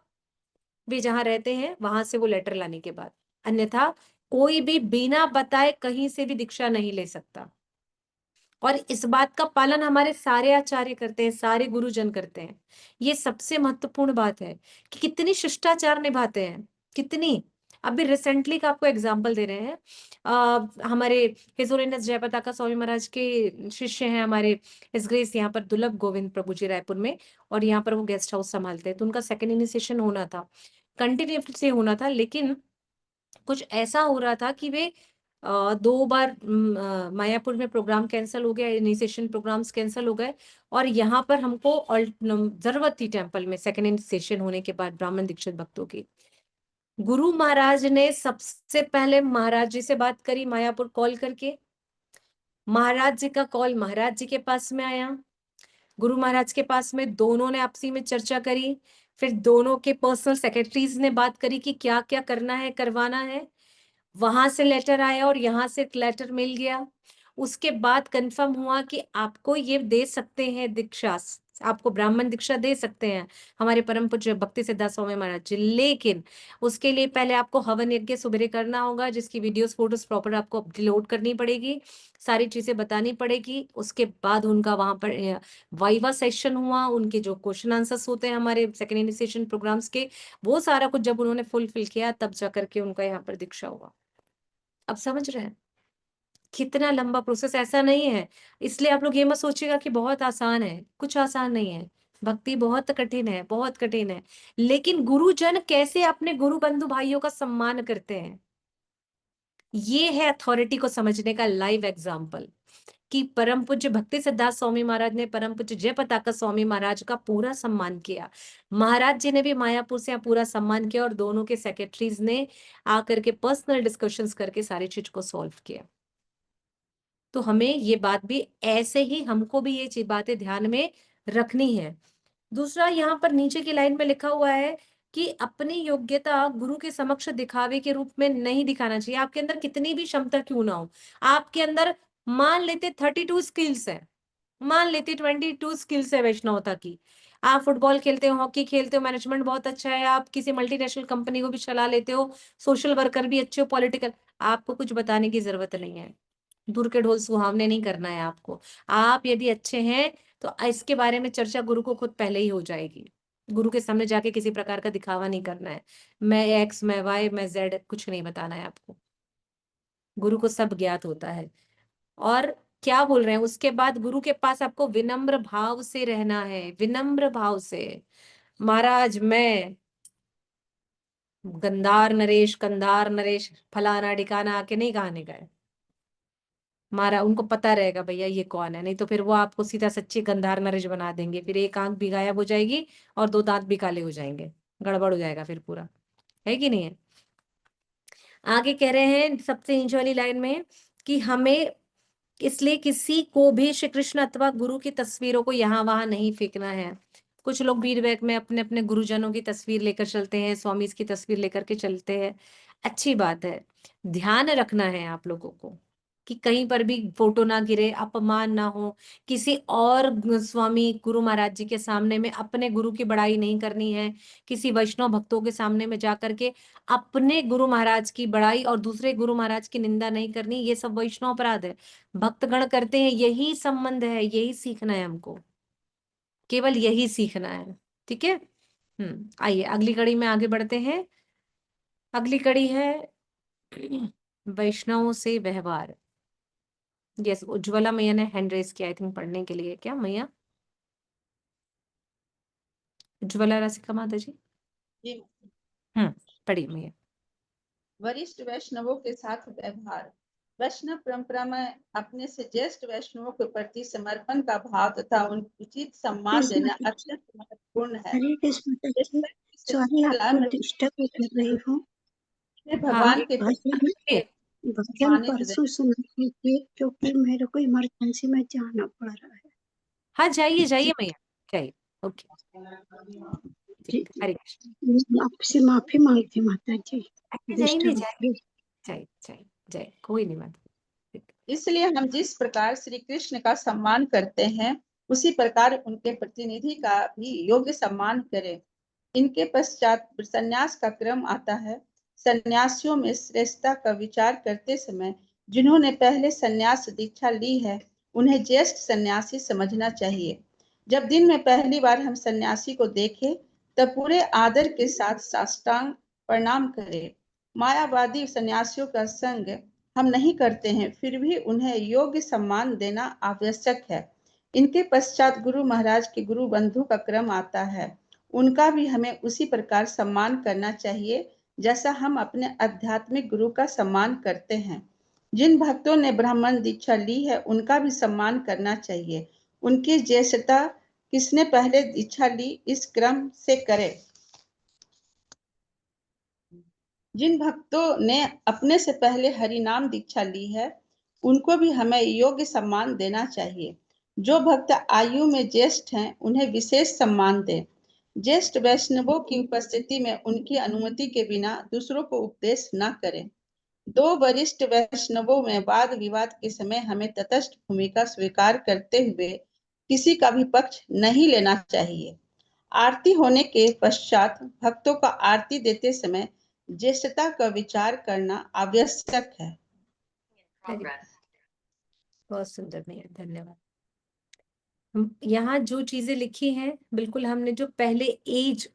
[SPEAKER 5] वे जहां रहते हैं वहां से वो लेटर लाने के बाद। अन्यथा कोई भी बिना बताए कहीं से भी दीक्षा नहीं ले सकता। और इस बात का पालन हमारे सारे आचार्य करते हैं, सारे गुरुजन करते हैं। ये सबसे महत्वपूर्ण बात है कि कितनी शिष्टाचार निभाते हैं, कितनी। अभी रिसेंटली का आपको एग्जाम्पल दे रहे हैं, हमारे हिज होलीनेस जयपताका स्वामी महाराज के शिष्य हैं हमारे हिज ग्रेस यहाँ पर दुर्लभ गोविंद प्रभु जी रायपुर में, और यहाँ पर वो गेस्ट हाउस संभालते हैं। तो उनका सेकंड इनिशिएशन होना था, कंटिन्यूसली होना था, लेकिन कुछ ऐसा हो रहा था कि वे 2 बार मायापुर में प्रोग्राम कैंसिल हो गया, इनिशिएशन प्रोग्राम्स कैंसिल हो गए, और यहाँ पर हमको जरूरत थी टेम्पल में सेकंड इनिशिएशन होने के बाद ब्राह्मण दीक्षित भक्तों की। गुरु महाराज ने सबसे पहले महाराज जी से बात करी मायापुर कॉल करके, महाराज जी का कॉल महाराज जी के पास में आया, गुरु महाराज के पास में दोनों ने आपसी में चर्चा करी, फिर दोनों के पर्सनल सेक्रेटरीज ने बात करी कि क्या क्या करना है, करवाना है। वहां से लेटर आया और यहाँ से लेटर मिल गया। उसके बाद कंफर्म हुआ कि आपको ये दे सकते हैं दीक्षा, आपको ब्राह्मण दीक्षा दे सकते हैं हमारे परम पूज्य भक्ति सिद्धार्थ स्वामी महाराज जी, लेकिन उसके लिए पहले आपको हवन यज्ञ सुबह करना होगा, जिसकी वीडियोस फोटोज प्रॉपर आपको अपलोड करनी पड़ेगी, सारी चीजें बतानी पड़ेगी। उसके बाद उनका वहां पर वाइवा सेशन हुआ, उनके जो क्वेश्चन आंसर्स होते हैं हमारे सेकेंड इनिशिएशन प्रोग्राम्स के, वो सारा कुछ जब उन्होंने फुलफिल किया तब जाकर के उनका यहाँ पर दीक्षा हुआ। अब समझ रहे हैं कितना लंबा प्रोसेस, ऐसा नहीं है। इसलिए आप लोग ये मत सोचिएगा कि बहुत आसान है, कुछ आसान नहीं है। भक्ति बहुत कठिन है, बहुत कठिन है। लेकिन गुरुजन कैसे अपने गुरु बंधु भाइयों का सम्मान करते हैं, ये है अथॉरिटी को समझने का लाइव एग्जाम्पल। कि परम पूज्य भक्ति सिद्धार्थ स्वामी महाराज ने परम पूज्य जयपताका स्वामी महाराज का पूरा सम्मान किया, महाराज जी ने भी मायापुर से पूरा सम्मान किया, और दोनों के सेक्रेटरीज ने आकर के पर्सनल डिस्कशंस करके सारी चीज को सॉल्व किया। तो हमें ये बात भी ऐसे ही, हमको भी ये बातें ध्यान में रखनी है। दूसरा, यहाँ पर नीचे की लाइन में लिखा हुआ है कि अपनी योग्यता गुरु के समक्ष दिखावे के रूप में नहीं दिखाना चाहिए। आपके अंदर कितनी भी क्षमता क्यों ना हो, आपके अंदर मान लेते 32 स्किल्स है, मान लेते 22 स्किल्स है वैष्णवता की, आप फुटबॉल खेलते हो, हॉकी खेलते हो, मैनेजमेंट बहुत अच्छा है, आप किसी मल्टीनेशनल कंपनी को भी चला लेते हो, सोशल वर्कर भी अच्छे हो, पॉलिटिकल, आपको कुछ बताने की जरूरत नहीं है। दूर के ढोल सुहावने नहीं करना है आपको। आप यदि अच्छे हैं तो इसके बारे में चर्चा गुरु को खुद पहले ही हो जाएगी। गुरु के सामने जाके किसी प्रकार का दिखावा नहीं करना है, मैं एक्स, मैं वाई, मैं जेड, कुछ नहीं बताना है आपको। गुरु को सब ज्ञात होता है। और क्या बोल रहे हैं, उसके बाद गुरु के पास आपको विनम्र भाव से रहना है, विनम्र भाव से। महाराज गंधार नरेश, कंधार नरेश, फलाना ठिकाना आके नहीं गाने गए। मारा उनको पता रहेगा भैया ये कौन है, नहीं तो फिर वो आपको सीधा सच्ची गंधार नरेश बना देंगे, फिर एक आंख भी गायब हो जाएगी और 2 दांत भी काले हो जाएंगे, गड़बड़ हो जाएगा फिर पूरा, है कि नहीं है। आगे कह रहे हैं सबसे नीचे वाली लाइन में कि हमें इसलिए किसी को भी श्री कृष्ण अथवा गुरु की तस्वीरों को यहाँ वहां नहीं फेंकना है। कुछ लोग फीडबैक में अपने अपने गुरुजनों की तस्वीर लेकर चलते हैं, स्वामी की तस्वीर लेकर के चलते हैं, अच्छी बात है। ध्यान रखना है आप लोगों को कि कहीं पर भी फोटो ना गिरे, अपमान ना हो, किसी और स्वामी गुरु महाराज जी के सामने में अपने गुरु की बड़ाई नहीं करनी है, किसी वैष्णव भक्तों के सामने में जा करके अपने गुरु महाराज की बड़ाई और दूसरे गुरु महाराज की निंदा नहीं करनी, ये सब वैष्णव अपराध है। भक्तगण करते हैं, यही संबंध है, यही सीखना है हमको, केवल यही सीखना है, ठीक है। आइए अगली कड़ी में आगे बढ़ते हैं। अगली कड़ी है वैष्णवों से व्यवहार। यस, उज्ज्वला मैया ने हैंड रेस किया, आई थिंक पढ़ने के लिए। क्या मैया? उज्ज्वला राशिका माता जी,
[SPEAKER 6] जी,
[SPEAKER 5] पढ़िए मैया।
[SPEAKER 6] वरिष्ठ वैष्णवों के साथ व्यवहार। वैष्णव परंपरा में अपने से ज्येष्ठ वैष्णवों के प्रति समर्पण का भाव तथा उनका उचित सम्मान देना अत्यंत महत्वपूर्ण है।
[SPEAKER 7] हरे कृष्ण जी, सॉरी आपको डिस्टर्ब कर रही हूँ।
[SPEAKER 6] भगवान के
[SPEAKER 7] भजन परसों सुना लीजिए क्योंकि मेरे को इमरजेंसी में जाना पड़ रहा है।
[SPEAKER 5] हाँ जाइए जाइए मैया, जाइए। ओके,
[SPEAKER 7] जी,
[SPEAKER 5] हरे कृष्ण।
[SPEAKER 7] मैं आपसे माफी मांगती माता जी।
[SPEAKER 5] जाइए जाइए, जय जय, कोई नहीं माता।
[SPEAKER 6] इसलिए हम जिस प्रकार श्री कृष्ण का सम्मान करते हैं उसी प्रकार उनके प्रतिनिधि का भी योग्य सम्मान करें। इनके पश्चात संन्यास का क्रम आता है। सन्यासियों में श्रेष्ठता का विचार करते समय जिन्होंने पहले संन्यास दीक्षा ली है उन्हें ज्येष्ठ सन्यासी समझना चाहिए। जब दिन में पहली बार हम सन्यासी को देखें तब पूरे आदर के साथ साष्टांग प्रणाम करें। मायावादी सन्यासियों का संग हम नहीं करते हैं, फिर भी उन्हें योग्य सम्मान देना आवश्यक है। इनके पश्चात गुरु महाराज के गुरु बंधु का क्रम आता है। उनका भी हमें उसी प्रकार सम्मान करना चाहिए जैसा हम अपने आध्यात्मिक गुरु का सम्मान करते हैं। जिन भक्तों ने ब्राह्मण दीक्षा ली है उनका भी सम्मान करना चाहिए। उनकी ज्येष्ठता किसने पहले दीक्षा ली इस क्रम से करें। जिन भक्तों ने अपने से पहले हरि नाम दीक्षा ली है उनको भी हमें योग्य सम्मान देना चाहिए। जो भक्त आयु में ज्येष्ठ हैं उन्हें विशेष सम्मान दें। ज्येष्ठ वैष्णवों की उपस्थिति में उनकी अनुमति के बिना दूसरों को उपदेश न करें। दो वरिष्ठ वैष्णवों में वाद विवाद के समय हमें तटस्थ भूमिका स्वीकार करते हुए किसी का भी पक्ष नहीं लेना चाहिए। आरती होने के पश्चात भक्तों का आरती देते समय ज्येष्ठता का विचार करना आवश्यक है।
[SPEAKER 5] बहुत सुंदर मैया, धन्यवाद। यहाँ जो चीजें लिखी हैं बिल्कुल हमने जो पहले एज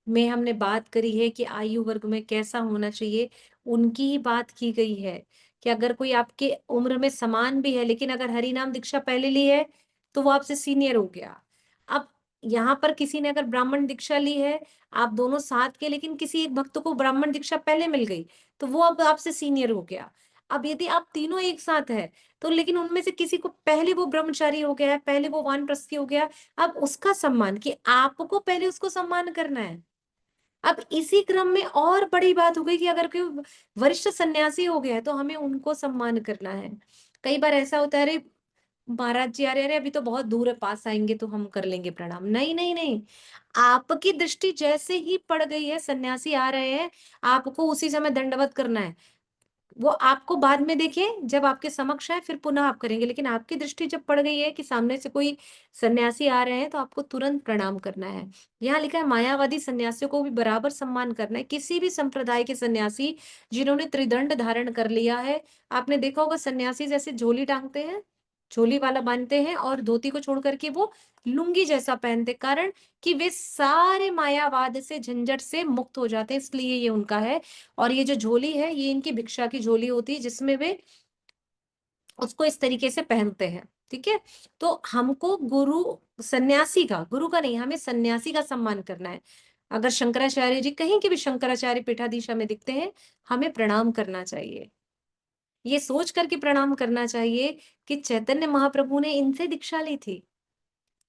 [SPEAKER 5] में हमने बात करी है कि आयु वर्ग में कैसा होना चाहिए, उनकी ही बात की गई है कि अगर कोई आपके उम्र में समान भी है लेकिन अगर हरि नाम दीक्षा पहले ली है तो वो आपसे सीनियर हो गया। अब यहाँ पर किसी ने अगर ब्राह्मण दीक्षा ली है, आप दोनों साथ के, लेकिन किसी एक भक्त को ब्राह्मण दीक्षा पहले मिल गई तो वो अब आपसे सीनियर हो गया। अब यदि आप तीनों एक साथ है तो लेकिन उनमें से किसी को पहले वो ब्रह्मचारी हो गया है, पहले वो वानप्रस्थी हो गया, अब उसका सम्मान कि आपको पहले उसको सम्मान करना है। अब इसी क्रम में और बड़ी बात हो गई कि अगर कोई वरिष्ठ सन्यासी हो गया है तो हमें उनको सम्मान करना है। कई बार ऐसा होता है, अरे महाराज जी अरे अभी तो बहुत दूर है, पास आएंगे तो हम कर लेंगे प्रणाम। नहीं नहीं नहीं, आपकी दृष्टि जैसे ही पड़ गई है, सन्यासी आ रहे हैं, आपको उसी समय दंडवत करना है। वो आपको बाद में देखिए जब आपके समक्ष है फिर पुनः आप करेंगे, लेकिन आपकी दृष्टि जब पड़ गई है कि सामने से कोई सन्यासी आ रहे हैं तो आपको तुरंत प्रणाम करना है। यहाँ लिखा है मायावादी सन्यासियों को भी बराबर सम्मान करना है। किसी भी संप्रदाय के सन्यासी जिन्होंने त्रिदंड धारण कर लिया है, आपने देखा होगा सन्यासी जैसे झोली टांगते हैं, झोली वाला बांधते हैं और धोती को छोड़ करके वो लुंगी जैसा पहनते, कारण कि वे सारे मायावाद से झंझट से मुक्त हो जाते हैं, इसलिए ये उनका है। और ये जो झोली है ये इनकी भिक्षा की झोली होती है जिसमें वे उसको इस तरीके से पहनते हैं, ठीक है। तो हमको गुरु सन्यासी का, गुरु का नहीं, हमें सन्यासी का सम्मान करना है। अगर शंकराचार्य जी कहीं के भी शंकराचार्य पीठाधीशा में दिखते हैं, हमें प्रणाम करना चाहिए। ये सोच करके प्रणाम करना चाहिए कि चैतन्य महाप्रभु ने इनसे दीक्षा ली थी।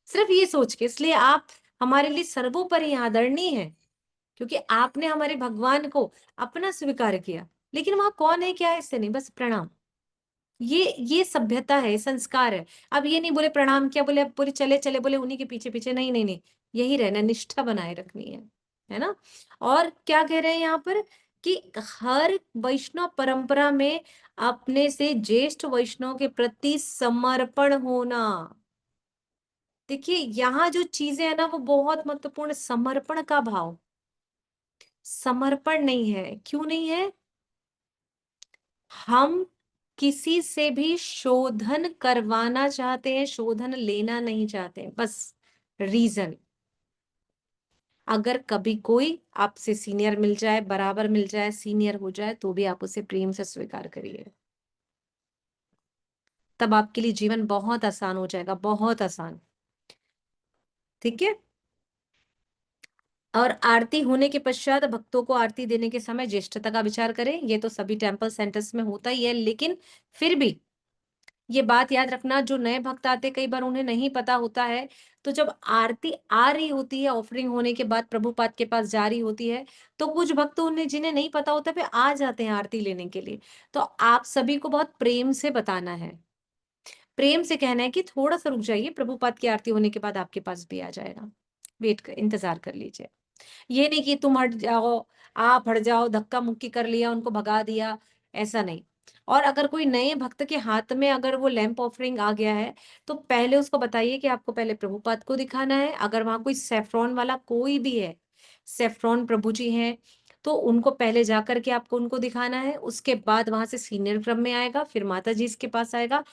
[SPEAKER 5] सिर्फ ये सोच के, इसलिए आप हमारे लिए सर्वोपरि आदरणीय हैं, क्योंकि आपने हमारे भगवान को अपना स्वीकार किया। लेकिन वहां कौन है क्या है इससे नहीं, बस प्रणाम। ये सभ्यता है, संस्कार है। अब ये नहीं बोले प्रणाम किया, बोले अब बोले चले चले, बोले उन्हीं के पीछे पीछे, नहीं नहीं नहीं, यही रहना, निष्ठा बनाए रखनी है ना। और क्या कह रहे हैं यहाँ पर कि हर वैष्णव परंपरा में अपने से ज्येष्ठ वैष्णव के प्रति समर्पण होना। देखिए यहाँ जो चीजें है ना, वो बहुत महत्वपूर्ण। समर्पण का भाव, समर्पण नहीं है। क्यों नहीं है? हम किसी से भी शोधन करवाना चाहते हैं, शोधन लेना नहीं चाहते, बस रीजन। अगर कभी कोई आपसे सीनियर मिल जाए, बराबर मिल जाए, सीनियर हो जाए, तो भी आप उसे प्रेम से स्वीकार करिए। तब आपके लिए जीवन बहुत आसान हो जाएगा, बहुत आसान। ठीक है। और आरती होने के पश्चात भक्तों को आरती देने के समय ज्येष्ठता का विचार करें। ये तो सभी टेम्पल सेंटर्स में होता ही है, लेकिन फिर भी ये बात याद रखना, जो नए भक्त आते कई बार उन्हें नहीं पता होता है, तो जब आरती आ रही होती है, ऑफरिंग होने के बाद प्रभुपाद के पास जा रही होती है, तो कुछ भक्त उन्हें जिन्हें नहीं पता होता वे आ जाते हैं आरती लेने के लिए। तो आप सभी को बहुत प्रेम से बताना है, प्रेम से कहना है कि थोड़ा सा रुक जाइए, प्रभुपाद की आरती होने के बाद आपके पास भी आ जाएगा, वेट कर, इंतजार कर लीजिए। ये नहीं कि तुम हट जाओ, आप हट जाओ, धक्का मुक्की कर लिया, उनको भगा दिया, ऐसा नहीं। और अगर कोई नए भक्त के हाथ में अगर वो लैंप ऑफरिंग आ गया है, तो पहले उसको बताइए कि आपको पहले प्रभुपाद को दिखाना है। अगर वहां कोई सेफ्रॉन वाला कोई भी है, सेफ्रॉन प्रभु जी हैं, तो उनको पहले जाकर के आपको उनको दिखाना है। उसके बाद वहां से सीनियर क्रम में आएगा, फिर माता जी इसके पास आएगा।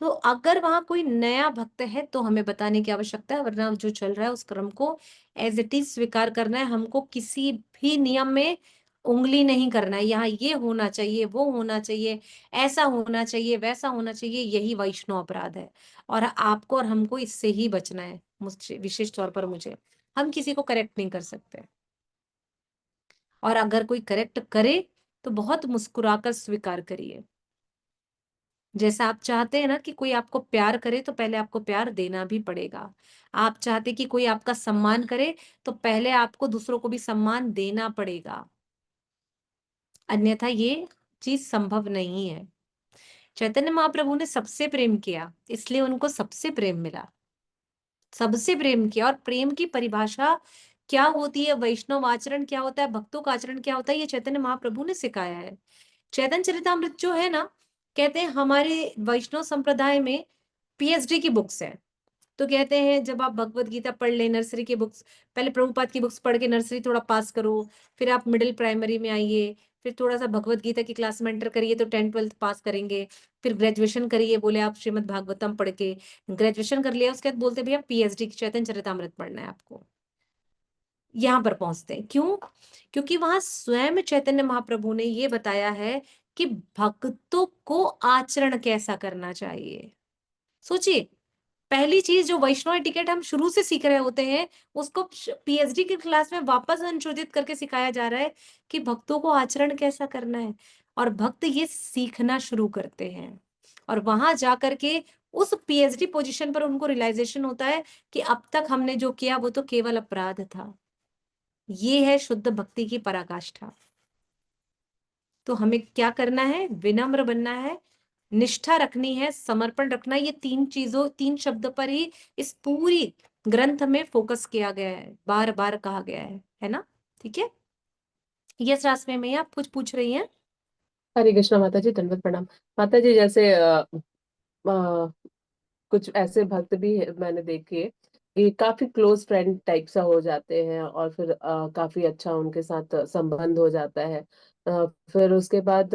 [SPEAKER 5] तो अगर वहां कोई नया भक्त है तो हमें बताने की आवश्यकता है, वरना जो चल रहा है उस क्रम को एज इट इज स्वीकार करना है। हमको किसी भी नियम में उंगली नहीं करना है, यहाँ ये होना चाहिए, वो होना चाहिए, ऐसा होना चाहिए, वैसा होना चाहिए, यही वैष्णव अपराध है। और आपको और हमको इससे ही बचना है। मुझे विशेष तौर पर, मुझे, हम किसी को करेक्ट नहीं कर सकते। और अगर कोई करेक्ट करे तो बहुत मुस्कुराकर स्वीकार करिए। जैसा आप चाहते हैं ना कि कोई आपको प्यार करे, तो पहले आपको प्यार देना भी पड़ेगा। आप चाहते कि कोई आपका सम्मान करे, तो पहले आपको दूसरों को भी सम्मान देना पड़ेगा, अन्यथा ये चीज संभव नहीं है। चैतन्य महाप्रभु ने सबसे प्रेम किया, इसलिए उनको सबसे प्रेम मिला, सबसे प्रेम किया। और प्रेम की परिभाषा क्या होती है, वैष्णव आचरण क्या होता है, भक्तों का आचरण क्या होता है, ये चैतन्य महाप्रभु ने सिखाया है। चैतन्य चरितामृत जो है ना, कहते हैं हमारे वैष्णव संप्रदाय में पीएचडी की बुक्स है। तो कहते हैं जब आप भगवत गीता पढ़ ले, नर्सरी की बुक्स, पहले प्रभुपाद की बुक्स पढ़ के नर्सरी थोड़ा पास करो, फिर आप मिडिल प्राइमरी में आइए, फिर थोड़ा सा भगवत गीता की क्लास में एंटर करिए तो 10th-12th पास करेंगे, फिर ग्रेजुएशन करिए, बोले आप श्रीमद् भागवतम पढ़ के ग्रेजुएशन कर लिया, उसके बाद बोलते भैया पीएचडी की चैतन्य चरितामृत पढ़ना है आपको। यहाँ पर पहुंचते हैं क्यों? क्योंकि वहां स्वयं चैतन्य महाप्रभु ने ये बताया है कि भक्तों को आचरण कैसा करना चाहिए। सोचिए, पहली चीज जो वैष्णव टिकट हम शुरू से सीख रहे होते हैं, उसको पीएचडी की क्लास में वापस संशोधित करके सिखाया जा रहा है कि भक्तों को आचरण कैसा करना है। और भक्त ये सीखना शुरू करते हैं, और वहां जाकर के उस पीएचडी पोजीशन पर उनको रियलाइजेशन होता है कि अब तक हमने जो किया वो तो केवल अपराध था। ये है शुद्ध भक्ति की पराकाष्ठा। तो हमें क्या करना है? विनम्र बनना है, निष्ठा रखनी है, समर्पण रखना है। ये तीन शब्द पर ही इस पूरी ग्रंथ में फोकस किया गया है, बार बार कहा गया है ना। ठीक है। यस रास्ते में आप कुछ पूछ रही हैं?
[SPEAKER 8] हरे कृष्णा माता जी, दंडवत प्रणाम। माता जी, जैसे कुछ ऐसे भक्त भी मैंने देखे कि काफी क्लोज फ्रेंड टाइप सा हो जाते हैं, और फिर काफी अच्छा उनके साथ संबंध हो जाता है। फिर उसके बाद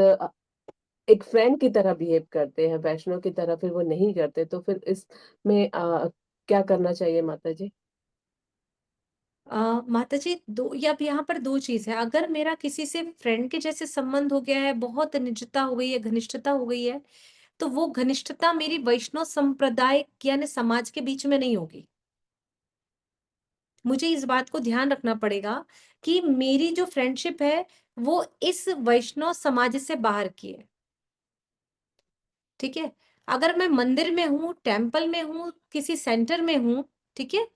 [SPEAKER 8] एक फ्रेंड की तरह बिहेव करते हैं, वैष्णव की तरह फिर वो नहीं करते, तो फिर इसमें क्या करना चाहिए माता जी?
[SPEAKER 5] माता जी, दो या अब यहाँ पर दो चीज है। अगर मेरा किसी से फ्रेंड के जैसे संबंध हो गया है, बहुत निजता हो गई है, घनिष्ठता हो गई है, तो वो घनिष्ठता मेरी वैष्णव संप्रदाय यानी समाज के बीच में नहीं होगी, मुझे इस बात को ध्यान रखना पड़ेगा कि मेरी जो फ्रेंडशिप है वो इस वैष्णव समाज से बाहर की है। ठीक है? अगर मैं मंदिर में हूँ, टेम्पल में हूँ, किसी सेंटर में हूँ, ठीक है?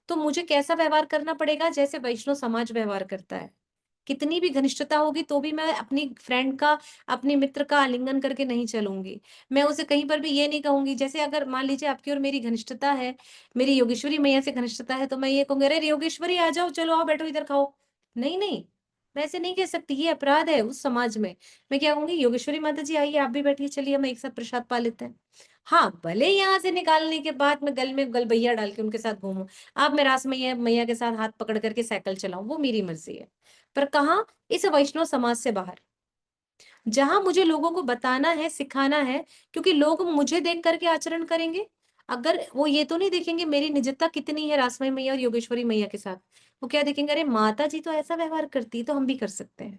[SPEAKER 5] तो मुझे कैसा व्यवहार करना पड़ेगा जैसे वैष्णव समाज व्यवहार करता है। कितनी भी घनिष्ठता होगी तो भी मैं अपनी फ्रेंड का, अपने मित्र का आलिंगन करके नहीं चलूँगी। मैं उसे कहीं पर भी ये नहीं कहूँगी, जैसे अगर मान लीजिए आपकी और मेरी घनिष्ठता है, मेरी योगेश्वरी मैया से घनिष्ठता है, तो मैं ये कहूँगी, "अरे योगेश्वरी आ जाओ, चलो आओ बैठो इधर खाओ।" नहीं, नहीं, मैं ऐसे नहीं कह सकती, ये अपराध है उस समाज में। मैं क्या कहूँगी, "योगेश्वरी माता जी आइए, आप भी बैठिए, चलिए हम एक साथ प्रसाद पा लेते हैं।" हाँ, भले यहाँ से निकालने के बाद मैं गल में गलबैया डाल के उनके साथ घूमूँ। अब मैं रास मैया मैया के साथ हाथ पकड़ कर के साइकिल चलाऊँ, वो मेरी मर्ज़ी है। पर कहाँ? इस वैष्णव समाज से बाहर। जहाँ मुझे लोगों को बताना है, सिखाना है, क्योंकि लोग मुझे देख कर के आचरण करेंगे। अगर वो ये तो नहीं देखेंगे मेरी निजता कितनी है रासमई मैया और योगेश्वरी मैया के साथ। वो क्या देखेंगे, अरे माता जी तो ऐसा व्यवहार करती है, तो हम भी कर सकते हैं।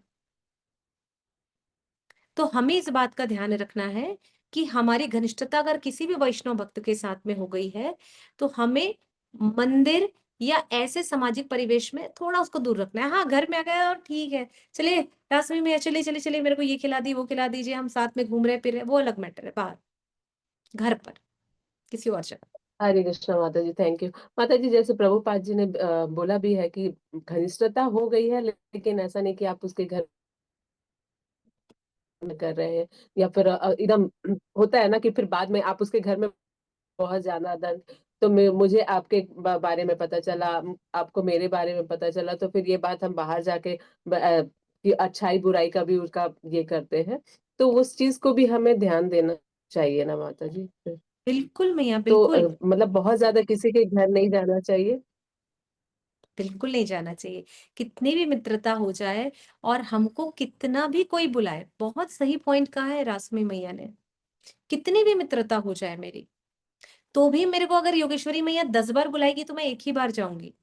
[SPEAKER 5] तो हमें इस बात का ध्यान रखना है कि हमारी घनिष्ठता अगर किसी भी वैष्णव भक्त के साथ में हो गई है, तो हमें मंदिर या ऐसे सामाजिक परिवेश में थोड़ा उसको दूर रखना है। हाँ, घर में आ गया और ठीक है, चलिए रासमी में चलिए, चलिए, चलिए मेरे को ये खिला दी, वो खिला दीजिए, हम साथ में घूम रहे फिर रहे, वो अलग मैटर है बाहर। घर पर, किसी और जगह।
[SPEAKER 8] हरे कृष्णा माता जी, थैंक यू। माता जी, जैसे प्रभुपाद जी ने बोला भी है कि घनिष्ठता हो गई है, लेकिन ऐसा नहीं कि आप उसके घर में कर रहे हैं, या फिर एकदम होता है ना कि फिर बाद में आप उसके घर में बहुत ज्यादा दर्द, तो मुझे आपके बारे में पता चला, आपको मेरे बारे में पता चला, तो फिर ये बात हम बाहर जाके कि अच्छाई बुराई का भी उसका ये करते हैं, तो उस चीज को भी हमें ध्यान देना चाहिए ना माता जी।
[SPEAKER 5] बिल्कुल मैया,
[SPEAKER 8] तो
[SPEAKER 5] बिल्कुल।
[SPEAKER 8] मतलब बहुत ज्यादा किसी के घर नहीं जाना चाहिए।
[SPEAKER 5] बिल्कुल नहीं जाना चाहिए। कितनी भी मित्रता हो जाए और हमको कितना भी कोई बुलाए, बहुत सही पॉइंट कहा है रासमी मैया ने। कितनी भी मित्रता हो जाए मेरी, तो भी मेरे को अगर योगेश्वरी मैया 10 बार बुलाएगी तो मैं एक ही बार जाऊँगी।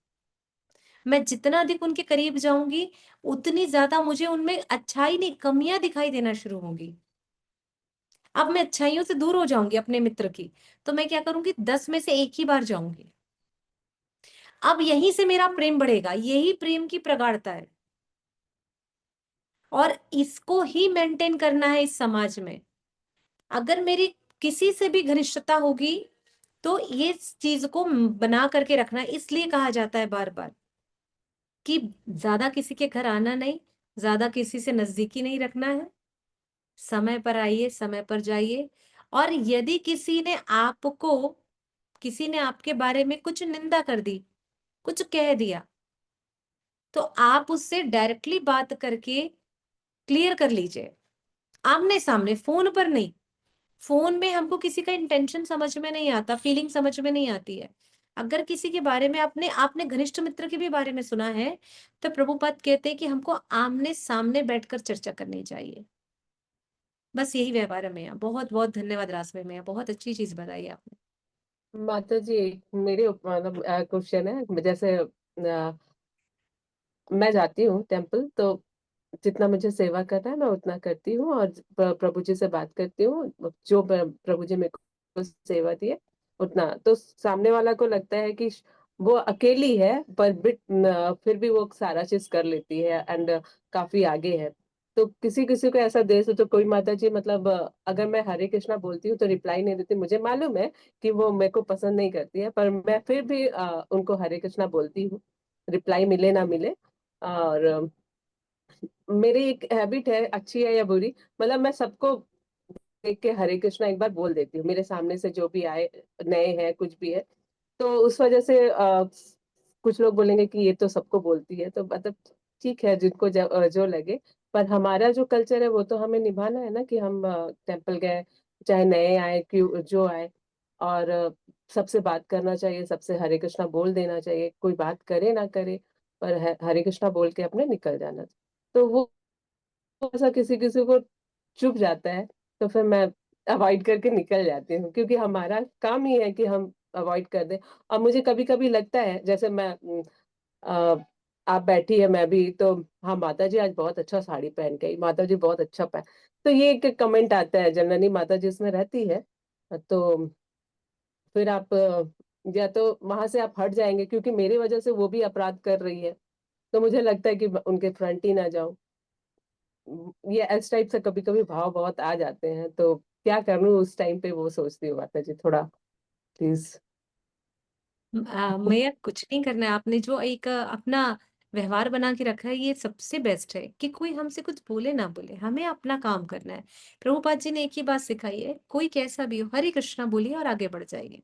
[SPEAKER 5] मैं जितना अधिक उनके करीब जाऊँगी, उतनी ज़्यादा मुझे उनमें अच्छाई नहीं, कमियाँ दिखाई देना शुरू होंगी। अब मैं अच्छाइयों से दूर हो जाऊँगी अपने मित्र की, तो मैं क्या करूँगी, 10 में से 1 ही बार जाऊँगी। अब यहीं से मेरा प्रेम बढ़ेगा, यही प्रेम की प्रगाढ़ता है। और इसको ही मेंटेन करना है इस समाज में। अगर मेरी किसी से भी घनिष्ठता होगी, तो ये इस चीज़ को बना करके रखना है। इसलिए कहा जाता है बार-बार कि ज़्यादा किसी के घर आना नहीं, ज़्यादा किसी से नज़दीकी नहीं रखना है। समय पर आइए, समय पर जाइए, और यदि किसी ने आपके बारे में कुछ निंदा कर दी, कुछ कह दिया, तो आप उससे डायरेक्टली बात करके क्लियर कर लीजिए। आमने-सामने, फ़ोन पर नहीं। फ़ोन में हमको किसी का इंटेंशन समझ में नहीं आता, फीलिंग समझ में नहीं आती है। अगर किसी के बारे में आपने घनिष्ठ मित्र के भी बारे में सुना है, तो प्रभुपाद कहते हैं कि हमको आमने-सामने बैठकर चर्चा करनी चाहिए। बस यही व्यवहार है मेरा। बहुत-बहुत धन्यवाद रासमई मैया, बहुत अच्छी चीज़ बताई आपने।
[SPEAKER 8] माता जी, मेरे मतलब क्वेश्चन है, जैसे मैं जाती हूँ टेम्पल, तो जितना मुझे सेवा करना है मैं उतना करती हूँ, और प्रभु जी से बात करती हूँ, जो प्रभु जी मेरे को सेवा दिए उतना। तो सामने वाला को लगता है कि वो अकेली है, पर फिर भी वो सारा चीज कर लेती है एंड काफी आगे है। तो किसी किसी को ऐसा देश तो कोई माता जी, मतलब अगर मैं हरे कृष्णा बोलती हूँ तो रिप्लाई नहीं देती, मुझे मालूम है कि वो मेरे को पसंद नहीं करती है, पर मैं फिर भी उनको हरे कृष्णा बोलती हूँ, रिप्लाई मिले ना मिले। और मेरी एक हैबिट है, अच्छी है या बुरी, मतलब मैं सबको देख के हरे कृष्णा एक बार बोल देती हूँ, मेरे सामने से जो भी आए, नए हैं कुछ भी है। तो उस वजह से कुछ लोग बोलेंगे कि ये तो सबको बोलती है, तो मतलब ठीक है, जिनको जो लगे। पर हमारा जो कल्चर है वो तो हमें निभाना है ना, कि हम टेम्पल गए, चाहे नए आए क्यों जो आए, और सबसे बात करना चाहिए, सबसे हरे कृष्णा बोल देना चाहिए, कोई बात करे ना करे, पर हरे कृष्णा बोल के अपने निकल जाना। तो वो ऐसा किसी किसी को चुभ जाता है, तो फिर मैं अवॉइड करके निकल जाती हूँ, क्योंकि हमारा काम ही है कि हम अवॉइड कर दें। और मुझे कभी कभी लगता है, जैसे मैं आप बैठी है, मैं भी तो, हाँ माता जी आज बहुत अच्छा साड़ी पहन के आई, माता जी बहुत अच्छा पहन, तो ये एक कमेंट आता है, जनरली माता जी इसमें रहती है, तो फिर आप या तो वहां से आप हट जाएंगे क्योंकि मेरी वजह से वो भी अपराध कर रही है, तो मुझे लगता है कि उनके फ्रंट ही ना जाऊं। ये इस टाइप से कभी कभी भाव बहुत आ जाते हैं, तो क्या करूं उस टाइम पे, वो सोचती हूँ माता जी, थोड़ा प्लीज।
[SPEAKER 5] मैया कुछ नहीं करना है। आपने जो एक अपना व्यवहार बना के रखा है, ये सबसे बेस्ट है कि कोई हमसे कुछ बोले ना बोले, हमें अपना काम करना है। प्रभुपाद जी ने एक ही बात सिखाई है, कोई कैसा भी हो हरे कृष्णा बोलिए और आगे बढ़ जाइए।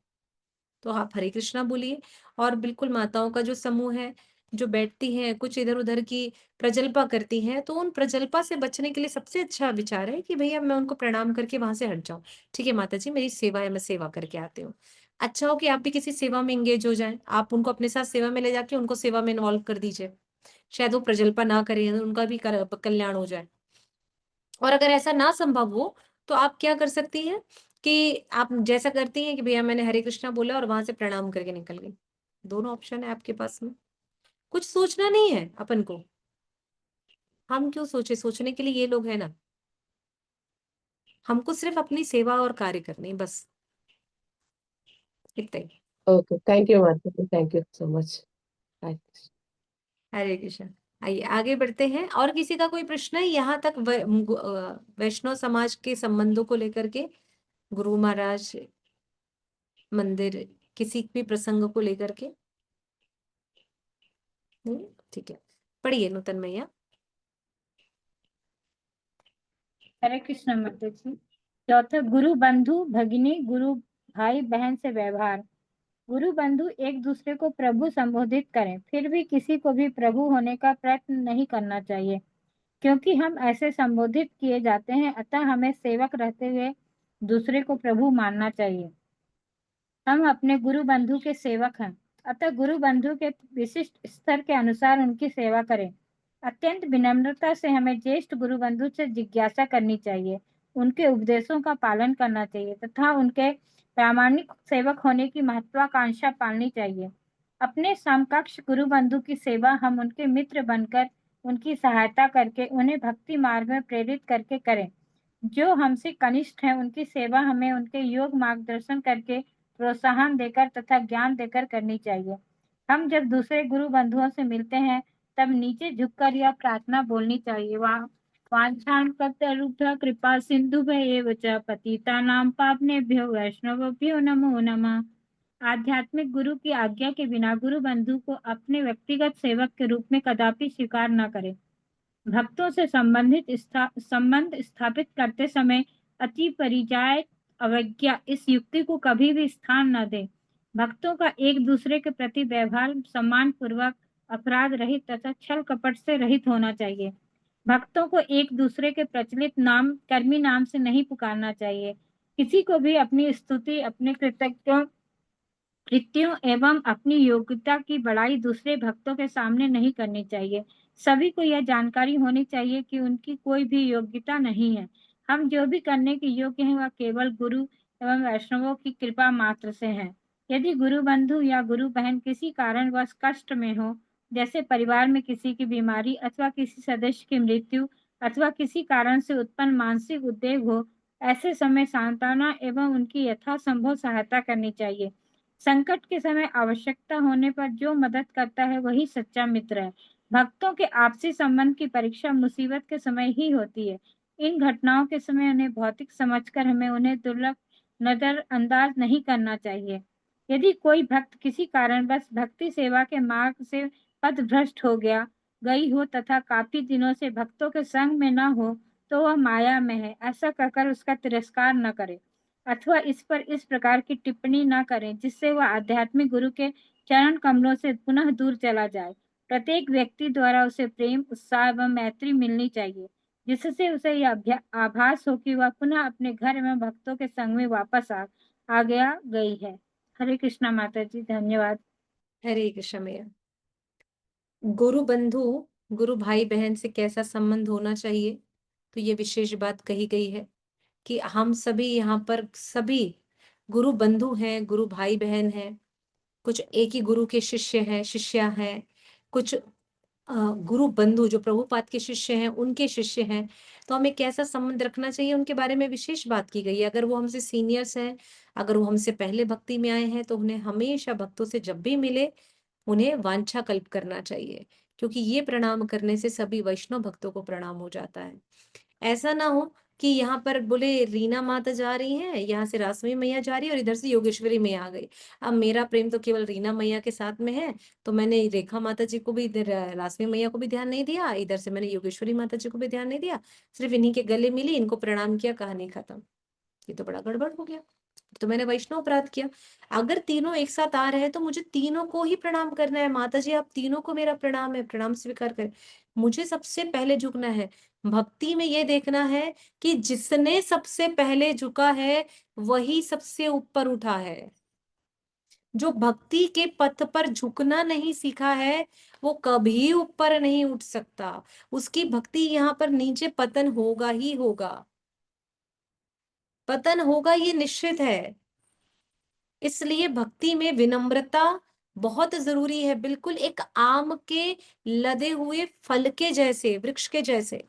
[SPEAKER 5] तो आप हरे कृष्णा बोलिए। और बिल्कुल माताओं का जो समूह है, जो बैठती हैं कुछ इधर उधर की प्रजल्पा करती हैं, तो उन प्रजल्पा से बचने के लिए सबसे अच्छा विचार है कि भैया मैं उनको प्रणाम करके वहां से हट जाऊं। ठीक है माता जी, मेरी सेवा है, मैं सेवा करके आती हूँ। अच्छा हो कि आप भी किसी सेवा में एंगेज हो जाएं, आप उनको अपने साथ सेवा में ले जाके उनको सेवा में इन्वॉल्व कर दीजिए। शायद वो प्रजल्पा ना करें, उनका भी कल्याण हो जाए। और अगर ऐसा ना संभव हो तो आप क्या कर सकती हैं कि आप जैसा करती हैं कि भैया मैंने हरे कृष्णा बोला और वहां से प्रणाम करके निकल गई। दोनों ऑप्शन है आपके पास में, कुछ सोचना नहीं है अपन को। हम क्यों सोचे, सोचने के लिए ये लोग हैं ना। हमको सिर्फ अपनी सेवा और कार्य करनी है, बस इतना ही।
[SPEAKER 8] ओके, थैंक यू माता जी, थैंक यू सो मच।
[SPEAKER 5] हरे कृष्ण। आइए आगे बढ़ते हैं। और किसी का कोई प्रश्न है यहाँ तक वैष्णव समाज के संबंधों को लेकर के, गुरु महाराज, मंदिर, किसी भी प्रसंग को लेकर के? नहीं, ठीक है, पढ़िए नूतन मैया।
[SPEAKER 3] हरे कृष्ण माता जी। चौथा, गुरु बंधु भगिनी, गुरु भाई बहन से व्यवहार। गुरु बंधु एक दूसरे को प्रभु संबोधित करें, फिर भी किसी को भी प्रभु होने का प्रयत्न नहीं करना चाहिए, क्योंकि हम ऐसे संबोधित किए जाते हैं। अतः हमें सेवक रहते हुए दूसरे को प्रभु मानना चाहिए। हम अपने गुरु बंधु के सेवक हैं, अतः गुरु बंधु के विशिष्ट स्तर के अनुसार उनकी सेवा करें। अत्यंत विनम्रता से हमें ज्येष्ठ गुरु बंधु से जिज्ञासा करनी चाहिए, उनके उपदेशों का पालन करना चाहिए तथा उनके प्रामाणिक सेवक होने की महत्वाकांक्षा पालनी चाहिए। अपने समकक्ष गुरु बंधु की सेवा हम उनके मित्र बनकर, उनकी सहायता करके, उन्हें भक्ति मार्ग में प्रेरित करके करें। जो हमसे कनिष्ठ हैं उनकी सेवा हमें उनके योग मार्गदर्शन करके, प्रोत्साहन देकर तथा ज्ञान देकर करनी चाहिए। हम जब दूसरे गुरु बंधुओं से मिलते हैं तब नीचे झुककर यह प्रार्थना बोलनी चाहिए। वाञ्छाकल्पतरुभ्यः कृपा सिन्धुभ्यः च पतितानां पावनेभ्यो वैष्णवेभ्यो नमो नमः। आध्यात्मिक गुरु की आज्ञा के बिना गुरु बंधु को अपने व्यक्तिगत सेवक के रूप में कदापि स्वीकार न करें। भक्तों से संबंध स्थापित करते समय अति परिचय अवज्ञा इस युक्ति को कभी भी स्थान न दें। भक्तों का एक दूसरे के प्रति व्यवहार सम्मान पूर्वक, अपराध रहित तथा छल कपट से रहित होना चाहिए। भक्तों को एक दूसरे के प्रचलित नाम, कर्मी नाम से नहीं पुकारना चाहिए। किसी को भी अपनी स्तुति, अपने कृत्यों एवं अपनी योग्यता की बड़ाई दूसरे भक्तों के सामने नहीं करनी चाहिए। सभी को यह जानकारी होनी चाहिए कि उनकी कोई भी योग्यता नहीं है। हम जो भी करने के योग्य हैं वह केवल गुरु एवं वैष्णवों की कृपा मात्र से है। यदि गुरु बंधु या गुरु बहन किसी कारणवश कष्ट में हो, जैसे परिवार में किसी की बीमारी अथवा किसी सदस्य की मृत्यु अथवा किसी कारण से उत्पन्न मानसिक उद्वेग हो, ऐसे समय सांत्वना एवं उनकी यथासंभव सहायता करनी चाहिए। संकट के समय आवश्यकता होने पर जो मदद करता है वही सच्चा मित्र है। भक्तों के आपसी संबंध की परीक्षा मुसीबत के समय ही होती है। इन घटनाओं के समय उन्हें भौतिक समझकर हमें उन्हें दुर्लभ नजरअंदाज नहीं करना चाहिए। यदि कोई भक्त किसी कारणवश भक्ति सेवा के मार्ग से पथभ्रष्ट हो गई हो तथा काफी दिनों से भक्तों के संग में न हो, तो वह माया में है, ऐसा कहकर उसका तिरस्कार न करे अथवा इस पर इस प्रकार की टिप्पणी न करें जिससे वह आध्यात्मिक गुरु के चरण कमलों से पुनः दूर चला जाए। प्रत्येक व्यक्ति द्वारा उसे प्रेम, उत्साह एवं मैत्री मिलनी चाहिए, जिससे उसे यह आभास हो कि वह पुनः अपने घर एवं भक्तों के संग में वापस आ गई है। हरे कृष्णा माता जी, धन्यवाद।
[SPEAKER 5] हरे कृष्ण मैया। गुरु बंधु, गुरु भाई बहन से कैसा संबंध होना चाहिए, तो ये विशेष बात कही गई है कि हम सभी यहाँ पर सभी गुरु बंधु हैं, गुरु भाई बहन हैं। कुछ एक ही गुरु के शिष्य हैं, शिष्या हैं, कुछ गुरु बंधु जो प्रभुपाद के शिष्य हैं, उनके शिष्य हैं, तो हमें कैसा संबंध रखना चाहिए, उनके बारे में विशेष बात की गई है। अगर वो हमसे सीनियर्स हैं, अगर वो हमसे पहले भक्ति में आए हैं, तो उन्हें हमेशा भक्तों से जब भी मिले उन्हें वांछा कल्प करना चाहिए, क्योंकि ये प्रणाम करने से सभी वैष्णव भक्तों को प्रणाम हो जाता है। ऐसा ना हो कि यहाँ पर बोले रीना माता जा रही हैं, यहाँ से रासमी मैया जा रही है और इधर से योगेश्वरी मैया आ गई। अब मेरा प्रेम तो केवल रीना मैया के साथ में है, तो मैंने रेखा माता जी को भी इधर रासमी मैया को भी ध्यान नहीं दिया, इधर से मैंने योगेश्वरी माता जी को भी ध्यान नहीं दिया, सिर्फ इन्हीं के गले मिली, इनको प्रणाम किया, कहानी खत्म। ये तो बड़ा गड़बड़ हो गया, तो मैंने वैष्णव अपराध किया। अगर तीनों एक साथ आ रहे हैं तो मुझे तीनों को ही प्रणाम करना है। माता जी आप तीनों को मेरा प्रणाम है, प्रणाम स्वीकार करें। मुझे सबसे पहले झुकना है। भक्ति में ये देखना है कि जिसने सबसे पहले झुका है वही सबसे ऊपर उठा है। जो भक्ति के पथ पर झुकना नहीं सीखा है वो कभी ऊपर नहीं उठ सकता। उसकी भक्ति यहाँ पर नीचे पतन होगा ही होगा, पतन होगा, ये निश्चित है। इसलिए भक्ति में विनम्रता बहुत जरूरी है, बिल्कुल एक आम के लदे हुए फल के जैसे, वृक्ष के जैसे।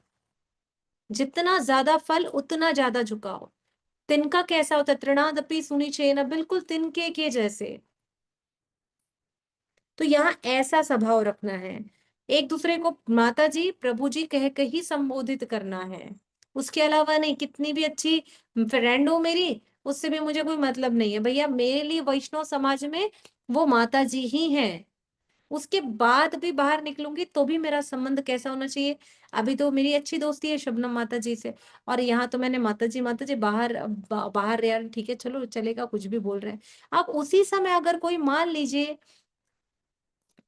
[SPEAKER 5] जितना ज्यादा फल उतना ज्यादा झुकाव। तिनका कैसा होता है, तृणादपि सुनिचेन, बिल्कुल तिनके के जैसे। तो यहाँ ऐसा स्वभाव रखना है, एक दूसरे को माता जी प्रभु जी कह के ही संबोधित करना है। उसके अलावा नहीं, कितनी भी अच्छी फ्रेंड हो मेरी, उससे भी मुझे कोई मतलब नहीं है भैया। मेरे लिए वैष्णव समाज में वो माता जी ही हैं। उसके बाद भी बाहर निकलूंगी तो भी मेरा संबंध कैसा होना चाहिए। अभी तो मेरी अच्छी दोस्ती है शबनम माता जी से, और यहाँ तो मैंने माता जी बाहर बाहर यार ठीक है चलो चलेगा, कुछ भी बोल रहे हैं। अब उसी समय अगर कोई मान लीजिए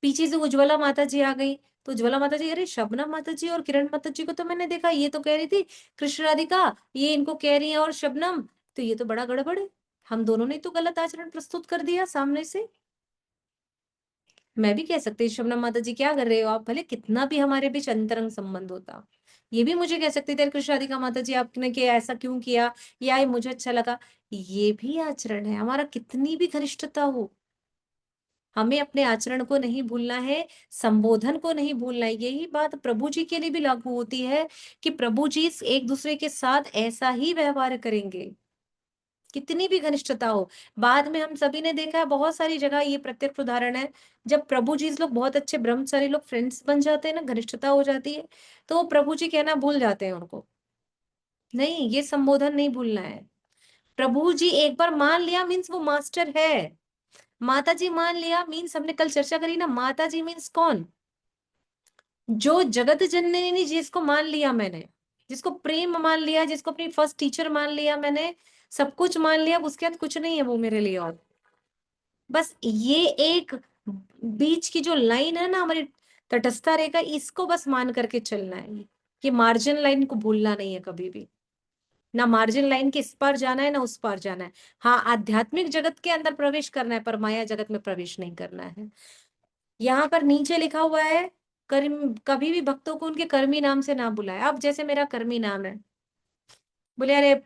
[SPEAKER 5] पीछे से उज्ज्वला माता जी आ गई, तो उज्ज्वला माता जी, अरे शबनम माता जी और किरण माता जी को तो मैंने देखा, ये तो कह रही थी कृष्ण राधिका, ये इनको कह रही है और शबनम, तो ये तो बड़ा गड़बड़ है। हम दोनों ने तो गलत आचरण प्रस्तुत कर दिया सामने से। मैं भी कह सकती शबनम माता जी क्या कर रहे हो आप, भले कितना भी हमारे बीच अंतरंग संबंध होता। ये भी मुझे कह सकती थी कृष्ण राधिका माता जी आपने क्या ऐसा क्यों किया, या ये मुझे अच्छा लगा। ये भी आचरण है हमारा, कितनी भी घनिष्ठता हो, हमें अपने आचरण को नहीं भूलना है, संबोधन को नहीं भूलना है। यही बात प्रभु जी के लिए भी लागू होती है कि प्रभु जी एक दूसरे के साथ ऐसा ही व्यवहार करेंगे, कितनी भी घनिष्ठता हो। बाद में हम सभी ने देखा है बहुत सारी जगह, ये प्रत्यक्ष उदाहरण है, जब प्रभु जी लोग बहुत अच्छे ब्रह्मचारी लोग फ्रेंड्स बन जाते हैं ना, घनिष्ठता हो जाती है, तो वो प्रभु जी कहना भूल जाते हैं उनको। नहीं, ये संबोधन नहीं भूलना है। प्रभु जी एक बार मान लिया मीन्स वो मास्टर है। माता जी मान लिया मीन्स, हमने कल चर्चा करी ना, माता जी मीन्स कौन, जो जगत जननी, जिसको मान लिया मैंने, जिसको प्रेम मान लिया, जिसको अपनी फर्स्ट टीचर मान लिया मैंने, सब कुछ मान लिया, उसके बाद कुछ नहीं है वो मेरे लिए। और बस ये एक बीच की जो लाइन है ना हमारी तटस्थता रेखा, इसको बस मान करके चलना है। कि मार्जिन लाइन को भूलना नहीं है कभी भी, ना मार्जिन लाइन के इस पार जाना है ना उस पार जाना है। हाँ, आध्यात्मिक जगत के अंदर प्रवेश करना है पर माया जगत में प्रवेश नहीं करना है। यहाँ पर नीचे लिखा हुआ है कर्म, कभी भी भक्तों को उनके कर्मी नाम से ना बुलाए। अब जैसे मेरा कर्मी नाम है, बोले अरे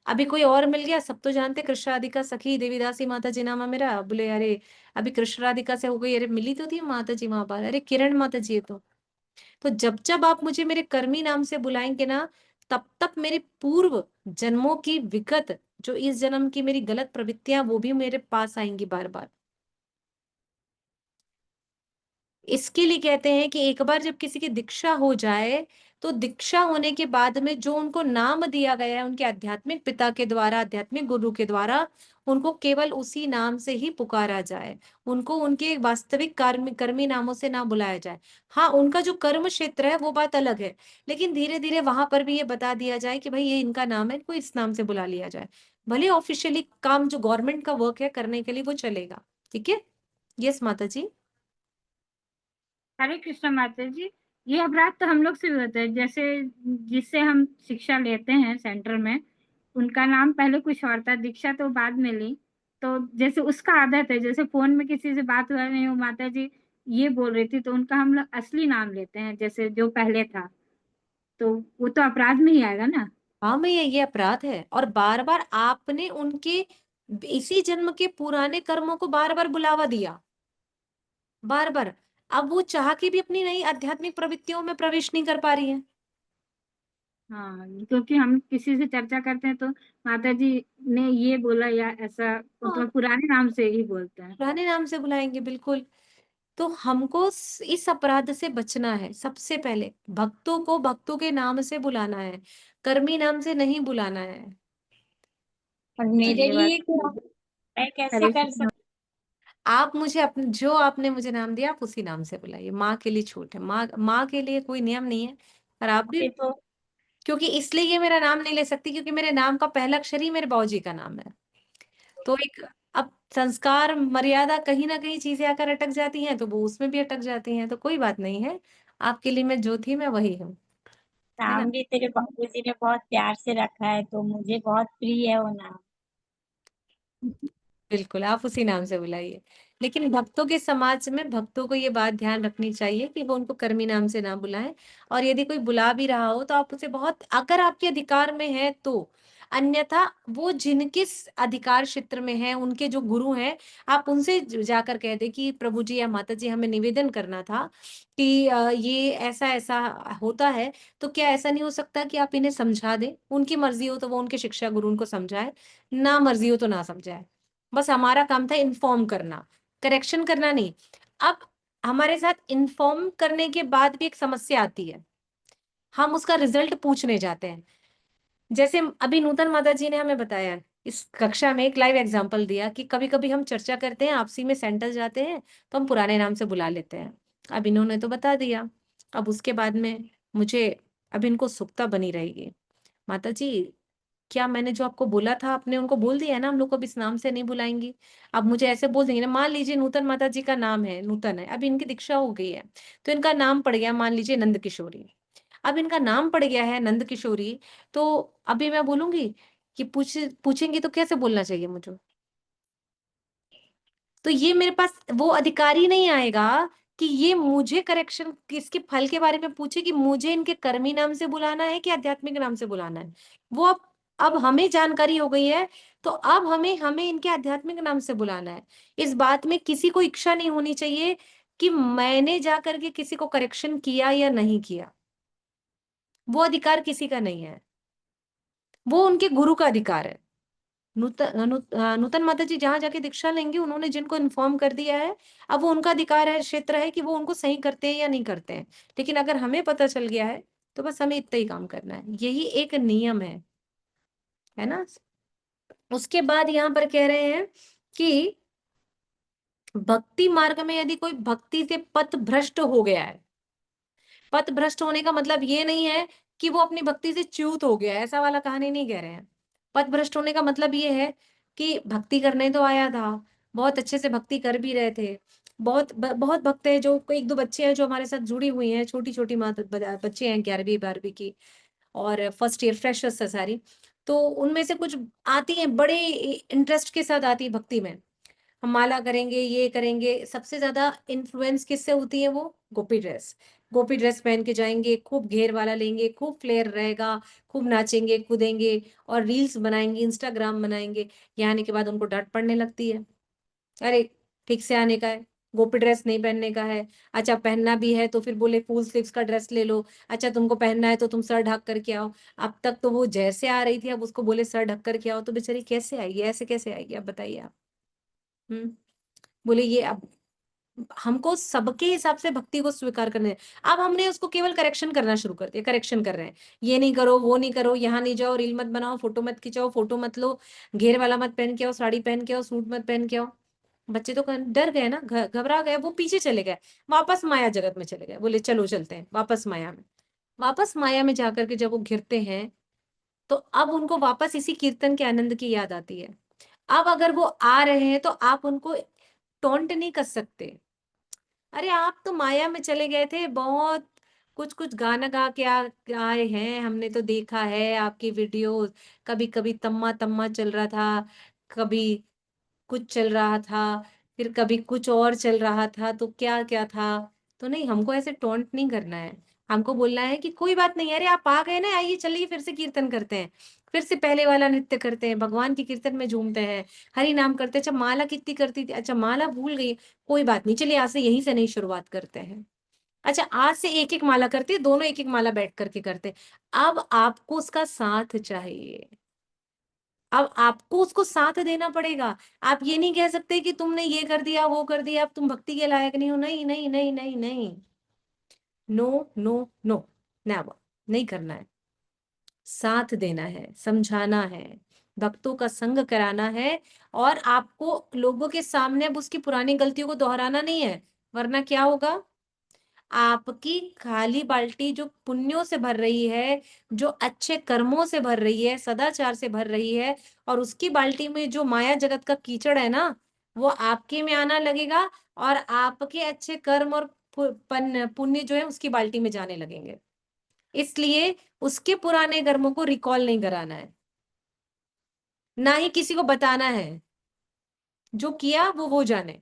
[SPEAKER 5] अभी कोई और मिल गया, सब तो जानते कृष्ण राधिका सखी देवीदासी माता जी नाम है मेरा, बोले अरे अभी कृष्ण राधिका से हो गई, अरे मिली तो थी माता जी वहां पर, अरे किरण माता जी है। तो जब जब आप मुझे मेरे कर्मी नाम से बुलाएंगे ना, तब तक मेरे पूर्व जन्मों की विगत जो इस जन्म की मेरी गलत प्रवृत्तियां वो भी मेरे पास आएंगी बार बार। इसके लिए कहते हैं कि एक बार जब किसी की दीक्षा हो जाए, तो दीक्षा होने के बाद में जो उनको नाम दिया गया है उनके आध्यात्मिक पिता के द्वारा, आध्यात्मिक गुरु के द्वारा, उनको केवल उसी नाम से ही पुकारा जाए। उनको उनके वास्तविक कर्मी नामों से ना बुलाया जाए। हाँ, उनका जो कर्म क्षेत्र है वो बात अलग है, लेकिन धीरे धीरे वहां पर भी ये बता दिया जाए कि भाई ये इनका नाम है, इनको इस नाम से बुला लिया जाए। भले ऑफिशियली काम जो गवर्नमेंट का वर्क है करने के लिए वो चलेगा। ठीक है, यस माता जी।
[SPEAKER 3] हरे कृष्ण माता जी, ये अपराध तो हम लोग से भी होता है। जैसे जिससे हम शिक्षा लेते हैं सेंटर में, उनका नाम पहले कुछ और था, दीक्षा तो बाद में ली। तो जैसे उसका आदत है, जैसे फोन में किसी से बात हुआ नहीं हो, माता जी ये बोल रही थी, तो उनका हम लोग असली नाम लेते हैं जैसे जो पहले था, तो वो तो अपराध में ही आएगा ना।
[SPEAKER 5] हाँ भैया, ये अपराध है। और बार बार आपने उनके इसी जन्म के पुराने कर्मों को बार बार बुलावा दिया, बार बार। अब वो चाह के भी अपनी नई आध्यात्मिक प्रवृत्तियों में प्रवेश नहीं कर पा रही है।
[SPEAKER 3] हाँ, क्योंकि हम किसी से चर्चा करते हैं तो माता जी ने ये बोला या ऐसा,
[SPEAKER 5] हाँ,
[SPEAKER 3] मतलब पुराने नाम से ही बोलते हैं।
[SPEAKER 5] पुराने नाम से बुलाएंगे, बिल्कुल। तो हमको इस अपराध से बचना है। सबसे पहले भक्तों को भक्तों के नाम से बुलाना है, कर्मी नाम से नहीं बुलाना है।
[SPEAKER 9] और मेरे
[SPEAKER 3] ये बात
[SPEAKER 9] लिए क्या, मैं कैसे
[SPEAKER 3] हरे
[SPEAKER 9] कर
[SPEAKER 3] कृष्ण।
[SPEAKER 9] सकती
[SPEAKER 5] आप मुझे अपने जो आपने मुझे नाम दिया आप उसी नाम से बुलाइए। माँ के लिए छूट है, माँ के लिए कोई नियम नहीं है। और आप भी,
[SPEAKER 9] हूँ तो
[SPEAKER 5] क्योंकि इसलिए ये मेरा नाम नहीं ले सकती क्योंकि मेरे नाम का पहला अक्षर ही मेरे बाबूजी का नाम है। तो एक, अब संस्कार मर्यादा कहीं ना कहीं चीजें आकर अटक जाती हैं तो वो उसमें भी अटक जाती हैं, तो कोई बात नहीं है। आपके लिए मैं जो थी मैं वही हूँ, है ना।
[SPEAKER 9] नाम भी तेरे बाबूजी ने बहुत प्यार से रखा है, तो मुझे बहुत प्रिय है वो नाम।
[SPEAKER 5] बिल्कुल, आप उसी नाम से बुलाइए। लेकिन भक्तों के समाज में भक्तों को ये बात ध्यान रखनी चाहिए कि वो उनको कर्मी नाम से ना बुलाएं। और यदि कोई बुला भी रहा हो तो आप उसे बहुत, अगर आपके अधिकार में है तो, अन्यथा वो जिनके अधिकार क्षेत्र में है, उनके जो गुरु हैं, आप उनसे जाकर कह दे कि प्रभु जी या माता जी हमें निवेदन करना था कि ये ऐसा ऐसा होता है, तो क्या ऐसा नहीं हो सकता कि आप इन्हें समझा दें। उनकी मर्जी हो तो वो उनके शिक्षा गुरु उनको समझाए, ना मर्जी हो तो ना समझाए। बस हमारा काम था इन्फॉर्म करना, करेक्शन करना नहीं। अब हमारे साथ इन्फॉर्म करने के बाद भी एक समस्या आती है, हम उसका रिजल्ट पूछने जाते हैं। जैसे अभी नूतन माता जी ने हमें बताया, इस कक्षा में एक लाइव एग्जांपल दिया कि कभी कभी हम चर्चा करते हैं, आपसी में सेंटर जाते हैं तो हम पुराने नाम से बुला लेते हैं। अब इन्होंने तो बता दिया, अब उसके बाद में मुझे, अब इनको उत्सुकता बनी रहेगी, माता जी क्या मैंने जो आपको बोला था आपने उनको बोल दिया है ना, हम लोग को अब इस नाम से नहीं बुलाएंगी। अब मुझे ऐसे बोल देंगे ना, मान लीजिए नूतन माता जी का नाम है, नूतन है, अब इनकी दीक्षा हो गई है तो इनका नाम पड़ गया मान लीजिए नंद किशोरी। अब इनका नाम पड़ गया है नंद किशोरी, तो अभी मैं बोलूंगी कि पूछेंगी तो कैसे बोलना चाहिए मुझे। तो ये मेरे पास वो अधिकार ही नहीं आएगा कि ये मुझे करेक्शन इसके फल के बारे में पूछे कि मुझे इनके कर्मी नाम से बुलाना है कि आध्यात्मिक नाम से बुलाना है। वो अब हमें जानकारी हो गई है, तो अब हमें हमें इनके आध्यात्मिक नाम से बुलाना है। इस बात में किसी को इच्छा नहीं होनी चाहिए कि मैंने जा करके किसी को करेक्शन किया या नहीं किया। वो अधिकार किसी का नहीं है, वो उनके गुरु का अधिकार है। नूतन माता जी जहां जाके दीक्षा लेंगे, उन्होंने जिनको इन्फॉर्म कर दिया है, अब वो उनका अधिकार है, क्षेत्र है कि वो उनको सही करते हैं या नहीं करते हैं। लेकिन अगर हमें पता चल गया है तो बस हमें इतना ही काम करना है, यही एक नियम है ना। उसके बाद यहाँ पर कह रहे हैं कि भक्ति मार्ग में यदि कोई भक्ति से पथ भ्रष्ट हो गया है, पथ भ्रष्ट होने का मतलब ये नहीं है कि वो अपनी भक्ति से च्युत हो गया है, ऐसा वाला कहानी नहीं कह रहे हैं। पथ भ्रष्ट होने का मतलब ये है कि भक्ति करने तो आया था, बहुत अच्छे से भक्ति कर भी रहे थे, बहुत भक्त है, जो एक दो बच्चे हैं जो हमारे साथ जुड़ी हुई हैं, छोटी छोटी मात बच्चे हैं 11वीं 12वीं की, और फर्स्ट ईयर फ्रेशर्स है सारी। तो उनमें से कुछ आती हैं बड़े इंटरेस्ट के साथ आती है भक्ति में, हम माला करेंगे ये करेंगे। सबसे ज्यादा इन्फ्लुएंस किससे होती है? वो गोपी ड्रेस, गोपी ड्रेस पहन के जाएंगे, खूब घेर वाला लेंगे, खूब फ्लेयर रहेगा, खूब नाचेंगे कूदेंगे और रील्स बनाएंगे, इंस्टाग्राम बनाएंगे। यहाँ आने के बाद उनको डांट पड़ने लगती है, अरे ठीक से आने का है, गोपी ड्रेस नहीं पहनने का है। अच्छा पहनना भी है तो फिर बोले फुल स्लीव्स का ड्रेस ले लो। अच्छा तुमको पहनना है तो तुम सर ढक करके आओ। अब तक तो वो जैसे आ रही थी, अब उसको बोले सर ढक करके आओ, तो बेचारी कैसे आएगी, ऐसे कैसे आएगी, आप बताइए आप। बोले ये अब हमको सबके हिसाब से भक्ति को स्वीकार करना है। अब हमने उसको केवल करेक्शन करना शुरू कर दिया, करेक्शन कर रहे हैं, ये नहीं करो वो नहीं करो, यहाँ नहीं जाओ, रील मत बनाओ, फोटो मत खिंचाओ, फोटो मत लो, घेर वाला मत पहन के आओ, साड़ी पहन के आओ, सूट मत पहन के आओ। बच्चे तो डर गए ना, घबरा गए, वो पीछे चले गए, वापस माया जगत में चले गए। बोले चलो चलते हैं वापस माया में। वापस माया में जाकर के जब वो घिरते हैं तो अब उनको वापस इसी कीर्तन के आनंद की याद आती है। अब अगर वो आ रहे हैं तो आप उनको टोंट नहीं कर सकते, अरे आप तो माया में चले गए थे, बहुत कुछ कुछ गाना गा के आए हैं, हमने तो देखा है आपकी वीडियो, कभी कभी तम्मा तम्मा चल रहा था, कभी कुछ चल रहा था, फिर कभी कुछ और चल रहा था, तो क्या क्या था। तो नहीं, हमको ऐसे टोंट नहीं करना है, हमको बोलना है कि कोई बात नहीं, अरे आप आ गए ना, आइए चलिए फिर से कीर्तन करते हैं, फिर से पहले वाला नृत्य करते हैं, भगवान के कीर्तन में झूमते हैं, हरि नाम करते हैं। अच्छा माला कितनी करती थी, अच्छा माला भूल गई, कोई बात नहीं, चलिए आज से यहीं से नई शुरुआत करते हैं। अच्छा आज से एक एक माला करते हैं, दोनों एक एक माला बैठ करके करते हैं। अब आपको उसका साथ चाहिए, अब आपको उसको साथ देना पड़ेगा। आप ये नहीं कह सकते कि तुमने ये कर दिया वो कर दिया, अब तुम भक्ति के लायक नहीं हो। नहीं नहीं नहीं नहीं नहीं, नो नो नो, नेवर, नहीं करना है। साथ देना है, समझाना है, भक्तों का संग कराना है, और आपको लोगों के सामने अब उसकी पुरानी गलतियों को दोहराना नहीं है, वरना क्या होगा, आपकी खाली बाल्टी जो पुण्यों से भर रही है, जो अच्छे कर्मों से भर रही है, सदाचार से भर रही है, और उसकी बाल्टी में जो माया जगत का कीचड़ है ना, वो आपके में आना लगेगा, और आपके अच्छे कर्म और पुण्य जो है उसकी बाल्टी में जाने लगेंगे। इसलिए उसके पुराने कर्मों को रिकॉल नहीं कराना है, ना ही किसी को बताना है, जो किया वो जाने।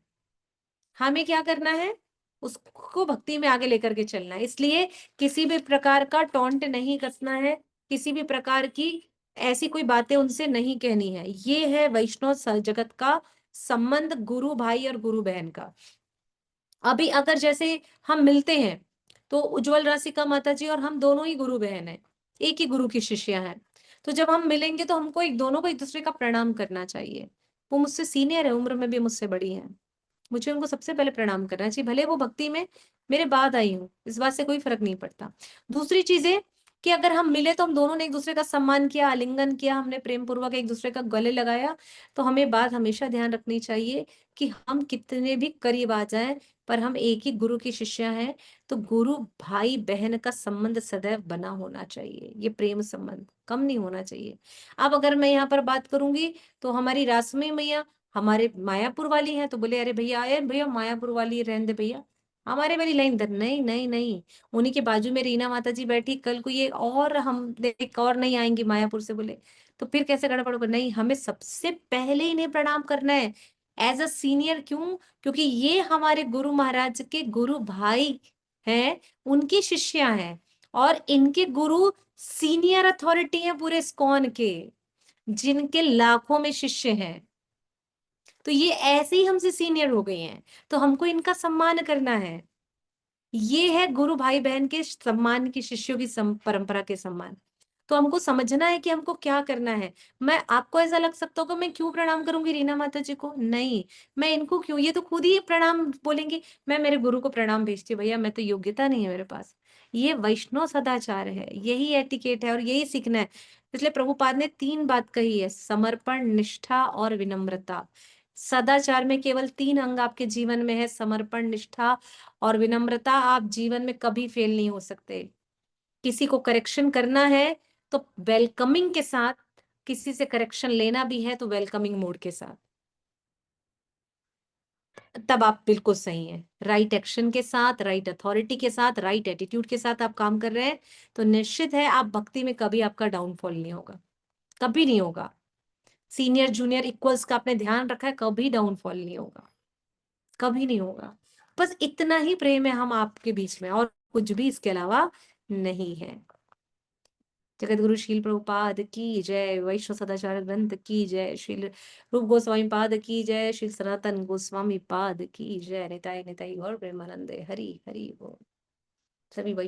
[SPEAKER 5] हमें क्या करना है, उसको भक्ति में आगे लेकर के चलना है। इसलिए किसी भी प्रकार का टॉन्ट नहीं कसना है, किसी भी प्रकार की ऐसी कोई बातें उनसे नहीं कहनी है। ये है वैष्णव जगत का संबंध गुरु भाई और गुरु बहन का। अभी अगर जैसे हम मिलते हैं तो उज्जवल राशिका माता जी और हम दोनों ही गुरु बहन हैं, एक ही गुरु की शिष्या हैं, तो जब हम मिलेंगे तो हमको दोनों को एक दूसरे का प्रणाम करना चाहिए। वो मुझसे सीनियर है, उम्र में भी मुझसे बड़ी है, मुझे उनको सबसे पहले प्रणाम करना चाहिए, भले वो भक्ति में मेरे बाद आई हूँ, इस बात से कोई फर्क नहीं पड़ता। दूसरी चीज है कि अगर हम मिले तो हम दोनों ने एक दूसरे का सम्मान किया, आलिंगन किया, हमने प्रेम पूर्वक एक दूसरे का गले लगाया, तो हमें बात हमेशा ध्यान रखनी चाहिए कि हम कितने भी करीब आ जाएं, पर हम एक ही गुरु की शिष्या हैं, तो गुरु भाई बहन का संबंध सदैव बना होना चाहिए, ये प्रेम संबंध कम नहीं होना चाहिए। अब अगर मैं यहाँ पर बात करूंगी तो हमारी रासमी मैया हमारे मायापुर वाली है, तो बोले अरे भैया आए भैया मायापुर वाली रहने दे भैया, हमारे वाली लाइन दर, नहीं नहीं नहीं, उन्हीं के बाजू में रीना माता जी बैठी, कल को ये और हम देख और नहीं आएंगी मायापुर से, बोले तो फिर कैसे गड़बड़ होगा। नहीं, हमें सबसे पहले इन्हें प्रणाम करना है एज अ सीनियर। क्यों? क्योंकि ये हमारे गुरु महाराज के गुरु भाई हैं, उनकी शिष्या हैं, और इनके गुरु सीनियर अथॉरिटी हैं पूरे इस्कॉन के, जिनके लाखों में शिष्य हैं। तो ये ऐसे ही हमसे सीनियर हो गए हैं, तो हमको इनका सम्मान करना है। ये है गुरु भाई बहन के सम्मान की, शिष्यों की परंपरा के सम्मान। तो हमको समझना है कि हमको क्या करना है। मैं आपको ऐसा लग सकता होगा मैं क्यों प्रणाम करूंगी रीना माता जी को, नहीं, मैं इनको क्यों, ये तो खुद ही प्रणाम बोलेंगे, मैं मेरे गुरु को प्रणाम भेजती हूँ, भैया मैं तो योग्यता नहीं है मेरे पास। ये वैष्णव सदाचार है, यही एटिकेट है और यही सीखना है। इसलिए प्रभुपाद ने 3 बात कही है, समर्पण, निष्ठा और विनम्रता। सदाचार में केवल 3 अंग आपके जीवन में है, समर्पण, निष्ठा और विनम्रता। आप जीवन में कभी फेल नहीं हो सकते। किसी को करेक्शन करना है तो वेलकमिंग के साथ, किसी से करेक्शन लेना भी है तो वेलकमिंग मोड के साथ, तब आप बिल्कुल सही हैं। राइट एक्शन के साथ, राइट अथॉरिटी के साथ, राइट एटीट्यूड के साथ आप काम कर रहे हैं, तो निश्चित है आप भक्ति में कभी आपका डाउनफॉल नहीं होगा, कभी नहीं होगा। सीनियर जूनियर इक्वल्स का आपने ध्यान रखा है, कभी डाउनफॉल नहीं होगा, कभी नहीं होगा। बस इतना ही प्रेम है हम आपके बीच में, और कुछ भी इसके अलावा नहीं है। जगत गुरु शील प्रभुपाद की जय, वैष्णव सदाचार्य ग्रंथ की जय, श्रील रूप गोस्वामी पाद की जय, श्री सनातन गोस्वामी पाद की जय। निताय निताय गौर प्रेमानंदे, हरि हरि बोल। सभी वैष्णव